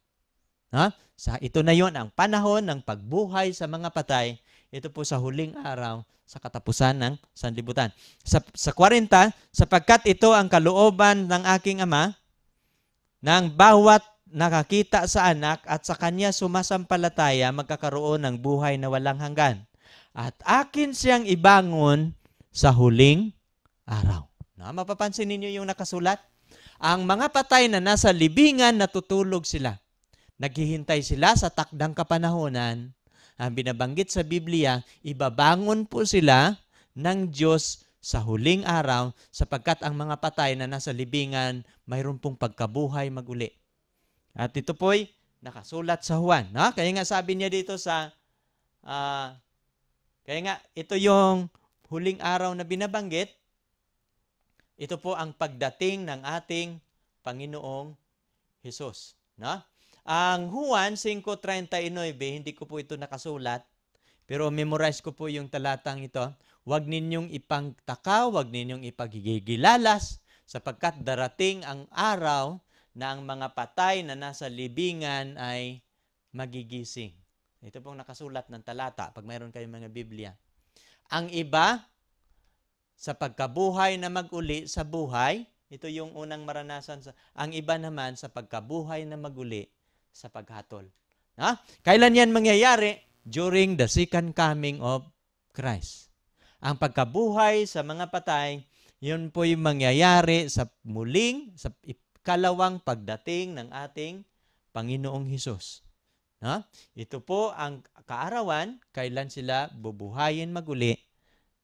Ito na yon ang panahon ng pagbuhay sa mga patay. Ito po sa huling araw sa katapusan ng sanlibutan. Sa 40, sapagkat ito ang kalooban ng aking Ama, ng bawat nakakita sa anak at sa kanya sumasampalataya, magkakaroon ng buhay na walang hanggan. At akin siyang ibangon sa huling araw. Mapapansin ninyo yung nakasulat? Ang mga patay na nasa libingan, natutulog sila. Naghihintay sila sa takdang kapanahonan. Ang binabanggit sa Biblia, ibabangon po sila ng Diyos sa huling araw sapagkat ang mga patay na nasa libingan, mayroon pong pagkabuhay maguli. At ito po'y nakasulat sa Juan. Kaya nga sabi niya dito kaya nga ito yung huling araw na binabanggit. Ito po ang pagdating ng ating Panginoong Hesus. Ang Juan 5:39, hindi ko po ito nakasulat. Pero memorize ko po yung talatang ito. Huwag ninyong ipangtaka, huwag ninyong ipagigilalas, sapagkat darating ang araw na ang mga patay na nasa libingan ay magigising. Ito pong nakasulat ng talata pag mayroon kayong mga Biblia. Ang iba, sa pagkabuhay na mag-uli sa buhay, ito yung unang maranasan. Ang iba naman sa pagkabuhay na mag-uli sa paghatol. Kailan yan mangyayari? During the second coming of Christ. Ang pagkabuhay sa mga patay, yun po yung mangyayari sa muling, sa ikalawang pagdating ng ating Panginoong Hesus. Ito po ang kaarawan, kailan sila bubuhayin maguli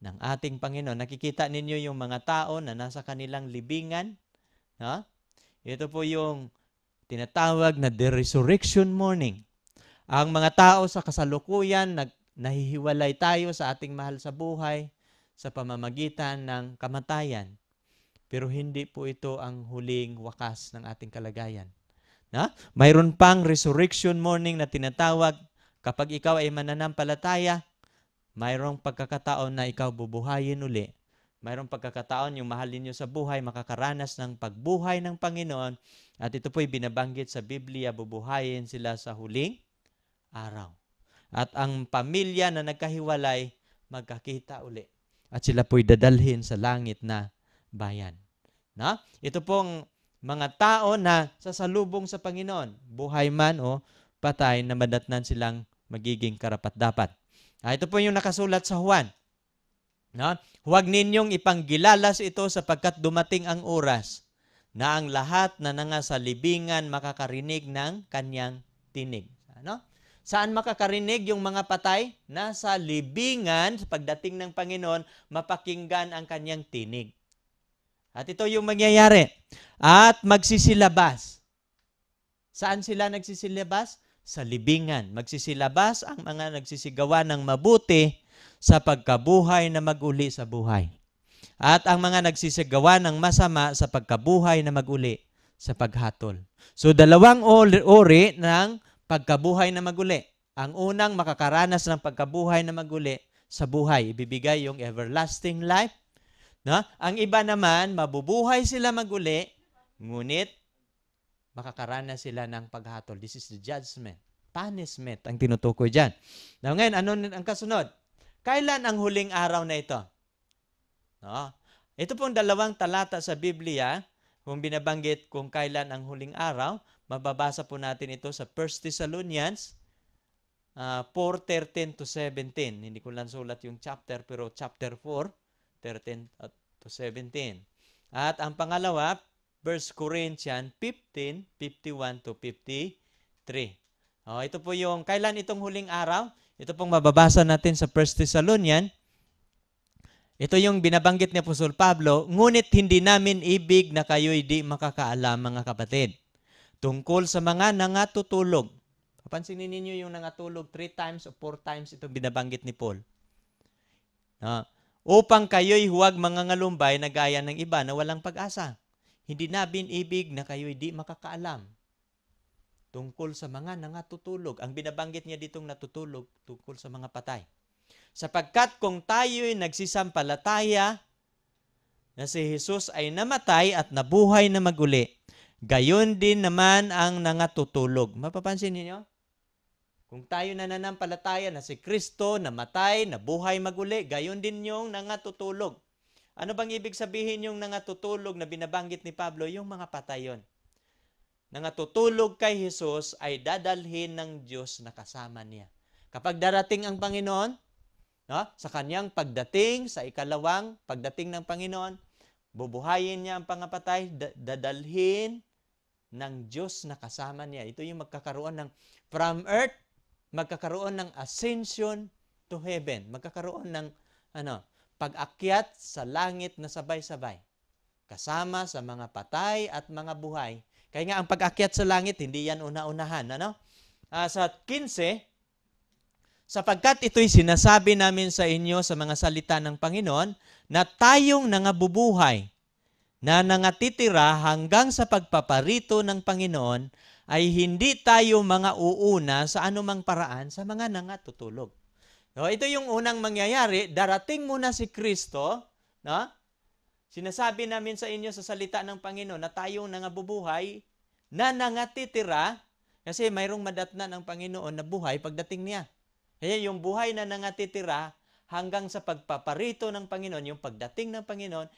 ng ating Panginoon. Nakikita ninyo yung mga tao na nasa kanilang libingan. Ito po yung tinatawag na the resurrection morning. Ang mga tao sa kasalukuyan, nahihiwalay tayo sa ating mahal sa buhay sa pamamagitan ng kamatayan. Pero hindi po ito ang huling wakas ng ating kalagayan. Mayroon pang resurrection morning na tinatawag kapag ikaw ay mananampalataya, mayroong pagkakataon na ikaw bubuhayin uli. Mayroong pagkakataon yung mahalin nyo sa buhay, makakaranas ng pagbuhay ng Panginoon. At ito po'y binabanggit sa Biblia, bubuhayin sila sa huling araw. At ang pamilya na nagkahiwalay, magkakita uli. At sila po'y dadalhin sa langit na bayan. Ito pong mga tao na sasalubong sa Panginoon, buhay man o patay, na madatnan silang magiging karapat-dapat. Ito po yung nakasulat sa Juan. Huwag ninyong ipanggilalas ito sapagkat dumating ang oras na ang lahat na nasa libingan makakarinig ng kanyang tinig. Saan makakarinig yung mga patay? Nasa libingan, sa pagdating ng Panginoon, mapakinggan ang kanyang tinig. At ito yung mangyayari. At magsisilabas. Saan sila nagsisilabas? Sa libingan. Magsisilabas ang mga nagsisigawa ng mabuti sa pagkabuhay na mag-uli sa buhay. At ang mga nagsisigawa ng masama sa pagkabuhay na mag-uli sa paghatol. So, dalawang uri ng pagkabuhay na mag-uli. Ang unang makakaranas ng pagkabuhay na mag-uli sa buhay. Ibibigay yung everlasting life. Ang iba naman, mabubuhay sila mag-uli, ngunit makakaranas sila ng paghatol. This is the judgment. Punishment ang tinutukoy dyan. Now ngayon, ano ang kasunod? Kailan ang huling araw na ito? Ito pong dalawang talata sa Biblia, kung binabanggit kung kailan ang huling araw, mababasa po natin ito sa 1 Thessalonians 4:13 to 17. Hindi ko lang sulat yung chapter, pero chapter 4, 13 to 17. At ang pangalawa, 1 Corinthians 15, 51 to 53. Ito po yung, kailan itong huling araw? Ito pong mababasa natin sa 1 Thessalonians. Ito yung binabanggit ni Apostol Pablo, ngunit hindi namin ibig na kayo'y di makakaalam, mga kapatid, tungkol sa mga nangatutulog. Papansinin ninyo yung nangatulog 3 times o 4 times itong binabanggit ni Paul. Upang kayo'y huwag mangangalumbay na gaya ng iba na walang pag-asa. Hindi namin ibig na kayo'y di makakaalam tungkol sa mga nangatutulog. Ang binabanggit niya ditong natutulog tungkol sa mga patay. Sapagkat kung tayo'y nagsisampalataya na si Jesus ay namatay at nabuhay na maguli, gayon din naman ang nangatutulog. Mapapansin niyo? Kung tayo nananampalataya na si Kristo namatay, nabuhay maguli, gayon din yung nangatutulog. Ano bang ibig sabihin yung nangatutulog na binabanggit ni Pablo? Yung mga patay yun. Nangatutulog kay Jesus ay dadalhin ng Diyos na kasama niya. Kapag darating ang Panginoon, sa kanyang pagdating, sa ikalawang pagdating ng Panginoon, bubuhayin niya ang pangapatay, dadalhin ng Diyos na kasama niya. Ito yung magkakaroon ng from earth, magkakaroon ng ascension to heaven. Magkakaroon ng pag-akyat sa langit na sabay-sabay. Kasama sa mga patay at mga buhay. Kaya nga ang pag-akyat sa langit, hindi yan una-unahan. Sa 15, sapagkat ito'y sinasabi namin sa inyo sa mga salita ng Panginoon na tayong nangabubuhay na nangatitira hanggang sa pagpaparito ng Panginoon ay hindi tayo mga uuna sa anumang paraan sa mga nangatutulog. No, ito yung unang mangyayari. Darating muna si Kristo. No? Sinasabi namin sa inyo sa salita ng Panginoon na tayong nangabubuhay na nangatitira kasi mayroong madatna ng Panginoon na buhay pagdating niya. Kaya yung buhay na nangatitira hanggang sa pagpaparito ng Panginoon, yung pagdating ng Panginoon,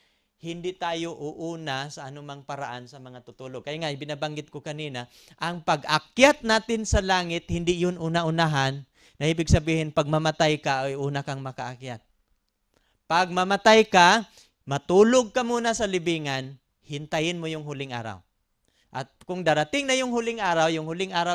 hindi tayo uuna sa anumang paraan sa mga tutulog. Kaya nga, binabanggit ko kanina, ang pag-akyat natin sa langit, hindi yun una-unahan, na ibig sabihin, pag mamatay ka, ay una kang makaakyat. Pag mamatay ka, matulog ka muna sa libingan, hintayin mo yung huling araw. At kung darating na yung huling araw,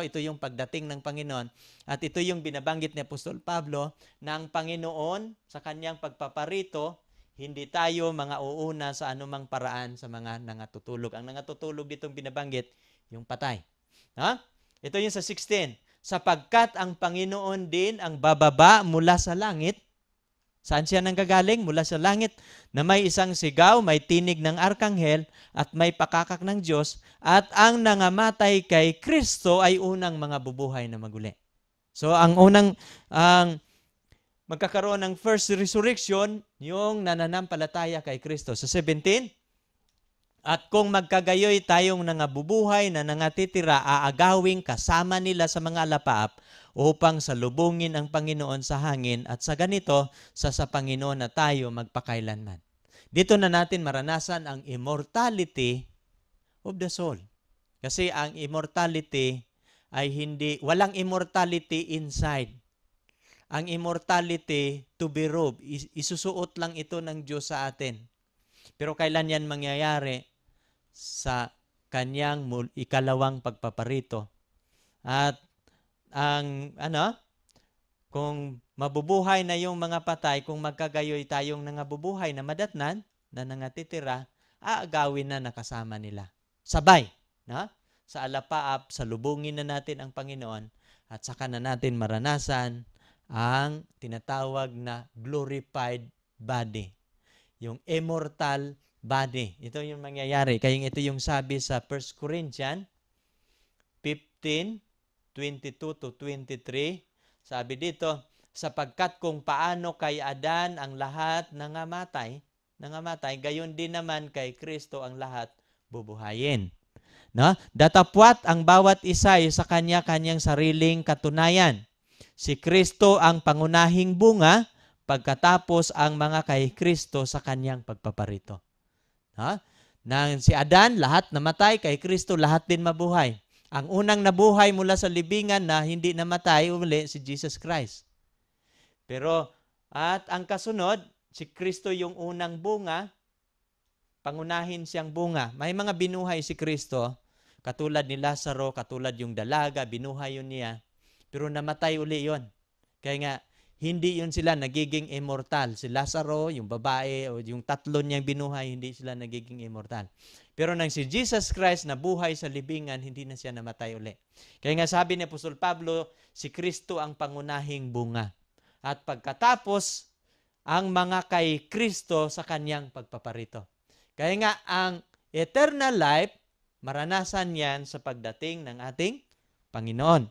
ito yung pagdating ng Panginoon. At ito yung binabanggit ni Apostol Pablo na ang Panginoon sa kanyang pagpaparito, hindi tayo mga uuna sa anumang paraan sa mga nangatutulog. Ang nangatutulog ditong binabanggit, yung patay. Ha? Ito yung sa 16. Sapagkat ang Panginoon din ang bababa mula sa langit. Saan siya nanggagaling? Mula sa langit na may isang sigaw, may tinig ng arkanghel, at may pakakak ng Diyos, at ang nangamatay kay Kristo ay unang mga bubuhay na maguli. So, ang magkakaroon ng first resurrection, yung nananampalataya kay Kristo. Sa 17, at kung magkagayoy tayong nangabubuhay na nangatitira, aagawing kasama nila sa mga alapaap upang salubungin ang Panginoon sa hangin at sa ganito, sa Panginoon na tayo magpakailanman. Dito na natin maranasan ang immortality of the soul. Kasi ang immortality ay walang immortality inside. Ang immortality to be robed, isusuot lang ito ng Diyos sa atin. Pero kailan yan mangyayari? Sa kanyang ikalawang pagpaparito. At kung mabubuhay na yung mga patay, kung magkagayoy tayong nangabubuhay na madatnan, na nangatitira, aagawin na nakasama nila. Sabay, na? Sa alapaap, salubungin na natin ang Panginoon, at saka na natin maranasan ang tinatawag na glorified body. Yung immortal body. Ito yung mangyayari. Kaya ito yung sabi sa 1 Corinthians 15, 22 to 23. Sabi dito, sapagkat kung paano kay Adan ang lahat nangamatay, gayon din naman kay Kristo ang lahat bubuhayin. No? Datapwat ang bawat isa sa kanya-kanyang sariling katunayan. Si Kristo ang pangunahing bunga, pagkatapos ang mga kay Kristo sa kanyang pagpaparito. Ha? Nang si Adan, lahat namatay, kay Kristo lahat din mabuhay. Ang unang nabuhay mula sa libingan na hindi namatay uli, si Jesus Christ. Pero, at ang kasunod, si Kristo yung unang bunga, pangunahin siyang bunga. May mga binuhay si Kristo, katulad ni Lazaro, katulad yung dalaga, binuhay yun niya. Pero namatay uli yun. Kaya nga, hindi yun sila nagiging immortal. Si Lazaro, yung babae, o yung tatlo niyang binuhay, hindi sila nagiging immortal. Pero nang si Jesus Christ na buhay sa libingan, hindi na siya namatay uli. Kaya nga sabi ni Apostol Pablo, si Kristo ang pangunahing bunga. At pagkatapos, ang mga kay Kristo sa kanyang pagpaparito. Kaya nga, ang eternal life, maranasan yan sa pagdating ng ating Panginoon.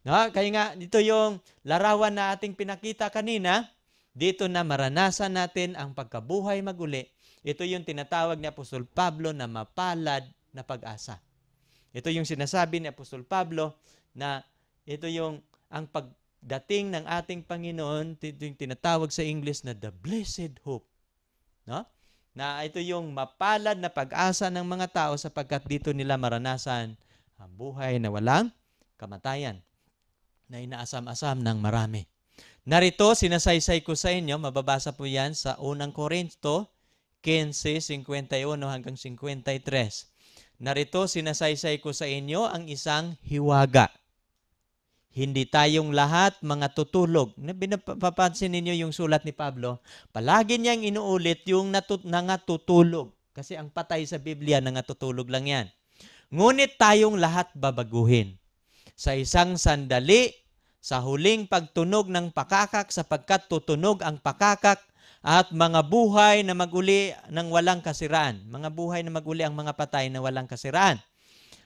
No? Kaya nga, dito yung larawan na ating pinakita kanina, dito na maranasan natin ang pagkabuhay maguli. Ito yung tinatawag ni Apostol Pablo na mapalad na pag-asa. Ito yung sinasabi ni Apostol Pablo na ito yung ang pagdating ng ating Panginoon, ito yung tinatawag sa English na the blessed hope. No? Na ito yung mapalad na pag-asa ng mga tao sapagkat dito nila maranasan ang buhay na walang kamatayan, na inaasam-asam ng marami. Narito, sinasaysay ko sa inyo, mababasa po yan sa 1 Korinto 15:51 hanggang 53. Narito, sinasaysay ko sa inyo ang isang hiwaga. Hindi tayong lahat mga tutulog. Papansin ninyo yung sulat ni Pablo, palagi niyang inuulit yung nangatutulog. Kasi ang patay sa Biblia, nangatutulog lang yan. Ngunit tayong lahat babaguhin. Sa isang sandali, sa huling pagtunog ng pakakak, sapagkat tutunog ang pakakak at mga buhay na maguli ng walang kasiraan. Mga buhay na maguli ang mga patay na walang kasiraan.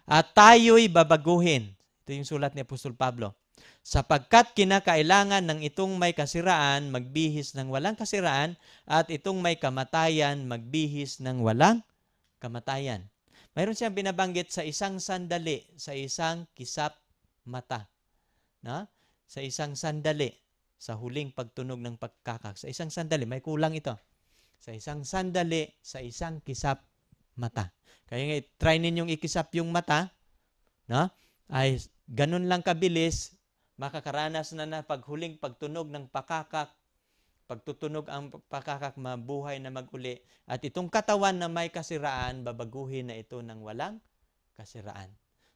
At tayo'y babaguhin. Ito yung sulat ni Apostol Pablo. Sapagkat kinakailangan ng itong may kasiraan, magbihis ng walang kasiraan, at itong may kamatayan, magbihis ng walang kamatayan. Mayroon siyang binabanggit sa isang sandali, sa isang kisap mata. No? Sa isang sandali, sa huling pagtunog ng pagkakak. Sa isang sandali, may kulang ito. Sa isang sandali, sa isang kisap mata. Kaya nga, try ninyong ikisap yung mata, no? Ay ganun lang kabilis, makakaranas na paghuling pagtunog ng pakakak, pagtutunog ang pakakak, mabuhay na maguli. At itong katawan na may kasiraan, babaguhin na ito ng walang kasiraan.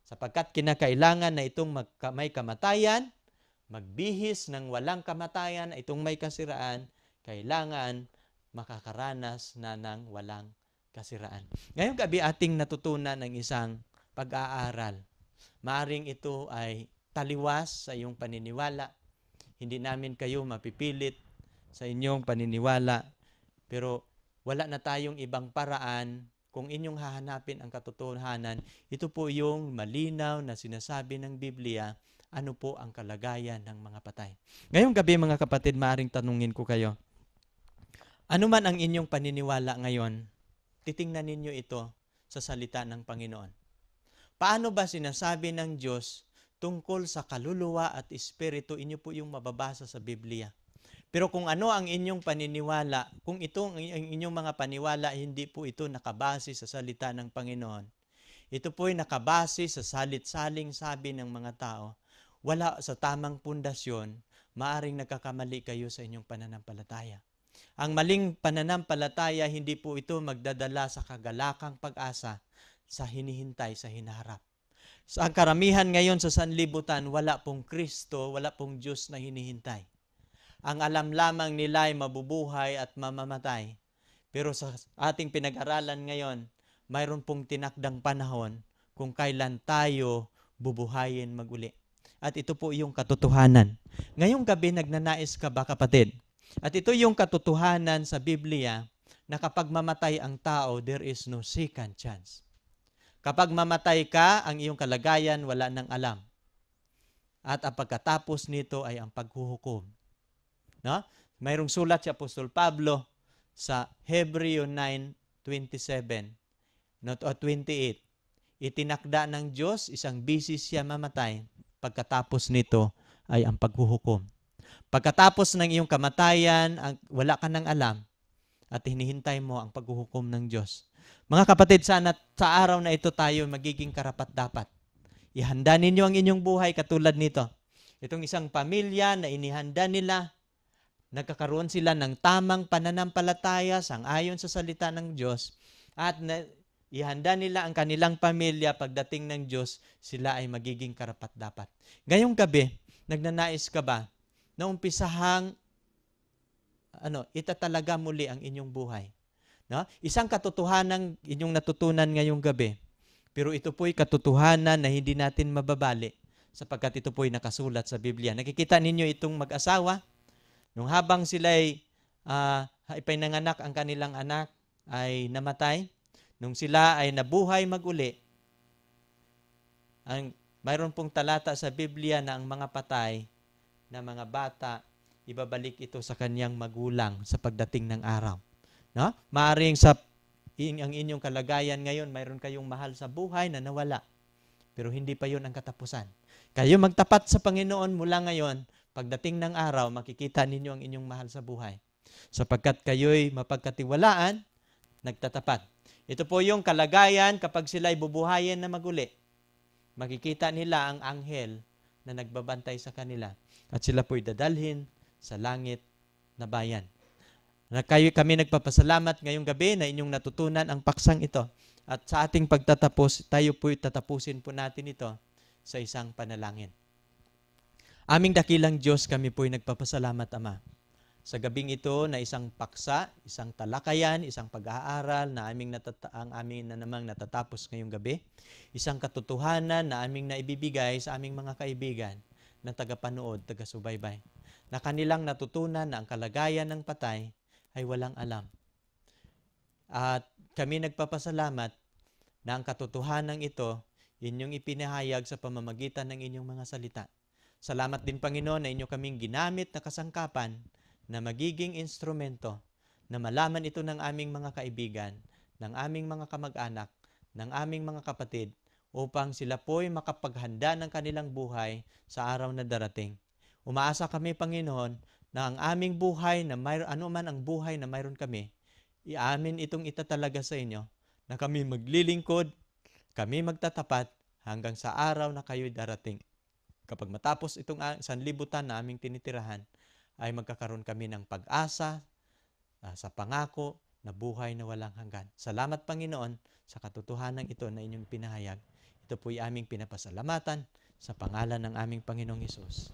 Sapagkat kinakailangan na itong may kamatayan, magbihis ng walang kamatayan, itong may kasiraan, kailangan makakaranas na ng walang kasiraan. Ngayong gabi ating natutunan ng isang pag-aaral. Maaring ito ay taliwas sa iyong paniniwala. Hindi namin kayo mapipilit sa inyong paniniwala. Pero wala na tayong ibang paraan. Kung inyong hahanapin ang katotohanan, ito po yung malinaw na sinasabi ng Biblia, ano po ang kalagayan ng mga patay. Ngayong gabi mga kapatid, maaring tanungin ko kayo, ano man ang inyong paniniwala ngayon, titingnan ninyo ito sa salita ng Panginoon. Paano ba sinasabi ng Diyos tungkol sa kaluluwa at espiritu? Inyo po yung mababasa sa Biblia. Pero kung ano ang inyong paniniwala, kung itong ang inyong mga paniwala, hindi po ito nakabase sa salita ng Panginoon. Ito po ay nakabase sa salit-saling sabi ng mga tao. Wala sa tamang pundasyon, maaring nagkakamali kayo sa inyong pananampalataya. Ang maling pananampalataya, hindi po ito magdadala sa kagalakang pag-asa sa hinihintay, sa hinaharap. Sa karamihan ngayon sa sanlibutan, wala pong Kristo, wala pong Diyos na hinihintay. Ang alam lamang nila ay mabubuhay at mamamatay. Pero sa ating pinag-aralan ngayon, mayroon pong tinakdang panahon kung kailan tayo bubuhayin maguli. At ito po yung katotohanan. Ngayong gabi, nagnanais ka ba, kapatid? At ito yung katotohanan sa Biblia na kapag mamatay ang tao, there is no second chance. Kapag mamatay ka, ang iyong kalagayan wala nang alam. At ang pagkatapos nito ay ang paghuhukom. No? Mayroong sulat si Apostol Pablo sa Hebreo 9:27 o 28. Itinakda ng Diyos, isang bisis siya mamatay. Pagkatapos nito ay ang paghuhukom. Pagkatapos ng iyong kamatayan, wala ka nang alam at hinihintay mo ang paghuhukom ng Diyos. Mga kapatid, sana sa araw na ito tayo magiging karapat-dapat. Ihanda ninyo ang inyong buhay katulad nito. Itong isang pamilya na inihanda nila, nagkakaroon sila ng tamang pananampalataya sang-ayon sa salita ng Diyos at ihanda nila ang kanilang pamilya pagdating ng Diyos, sila ay magiging karapat-dapat. Ngayong gabi, nagnanais ka ba na umpisahang itatalaga muli ang inyong buhay? No? Isang katotohanan inyong natutunan ngayong gabi. Pero ito po'y katotohanan na hindi natin mababali sapagkat ito po'y nakasulat sa Biblia. Nakikita ninyo itong mag-asawa, nung habang sila'y ipinanganak ang kanilang anak ay namatay, nung sila ay nabuhay maguli, mayroon pong talata sa Biblia na ang mga patay na mga bata, ibabalik ito sa kanyang magulang sa pagdating ng araw. No? Maaring ang inyong kalagayan ngayon, mayroon kayong mahal sa buhay na nawala. Pero hindi pa yun ang katapusan. Kayo magtapat sa Panginoon mula ngayon, pagdating ng araw, makikita ninyo ang inyong mahal sa buhay. Sapagkat kayo'y mapagkatiwalaan, nagtatapat. Ito po yung kalagayan kapag sila'y bubuhayin na maguli. Makikita nila ang anghel na nagbabantay sa kanila. At sila po'y dadalhin sa langit na bayan. Kami nagpapasalamat ngayong gabi na inyong natutunan ang paksang ito. At sa ating pagtatapos, tayo po'y tatapusin po natin ito sa isang panalangin. Aming dakilang Diyos, kami po'y nagpapasalamat, Ama. Sa gabing ito na isang paksa, isang talakayan, isang pag-aaral na ang aming na namang natatapos ngayong gabi. Isang katotohanan na aming naibibigay sa aming mga kaibigan na tagapanood, taga-subaybay. Na kanilang natutunan na ang kalagayan ng patay ay walang alam. At kami nagpapasalamat na ang katotohanan ito, inyong ipinahayag sa pamamagitan ng inyong mga salita. Salamat din, Panginoon, na inyo kaming ginamit na kasangkapan na magiging instrumento na malaman ito ng aming mga kaibigan, ng aming mga kamag-anak, ng aming mga kapatid, upang sila po'y makapaghanda ng kanilang buhay sa araw na darating. Umaasa kami, Panginoon, na ang aming buhay, na ano man ang buhay na mayroon kami, iamin itong itatalaga sa inyo, na kami maglilingkod, kami magtatapat, hanggang sa araw na kayo'y darating. Kapag matapos itong sanlibutan na aming tinitirahan, ay magkakaroon kami ng pag-asa sa pangako na buhay na walang hanggan. Salamat, Panginoon, sa katotohanan ito na inyong pinahayag. Ito po'y aming pinapasalamatan sa pangalan ng aming Panginoong Hesus.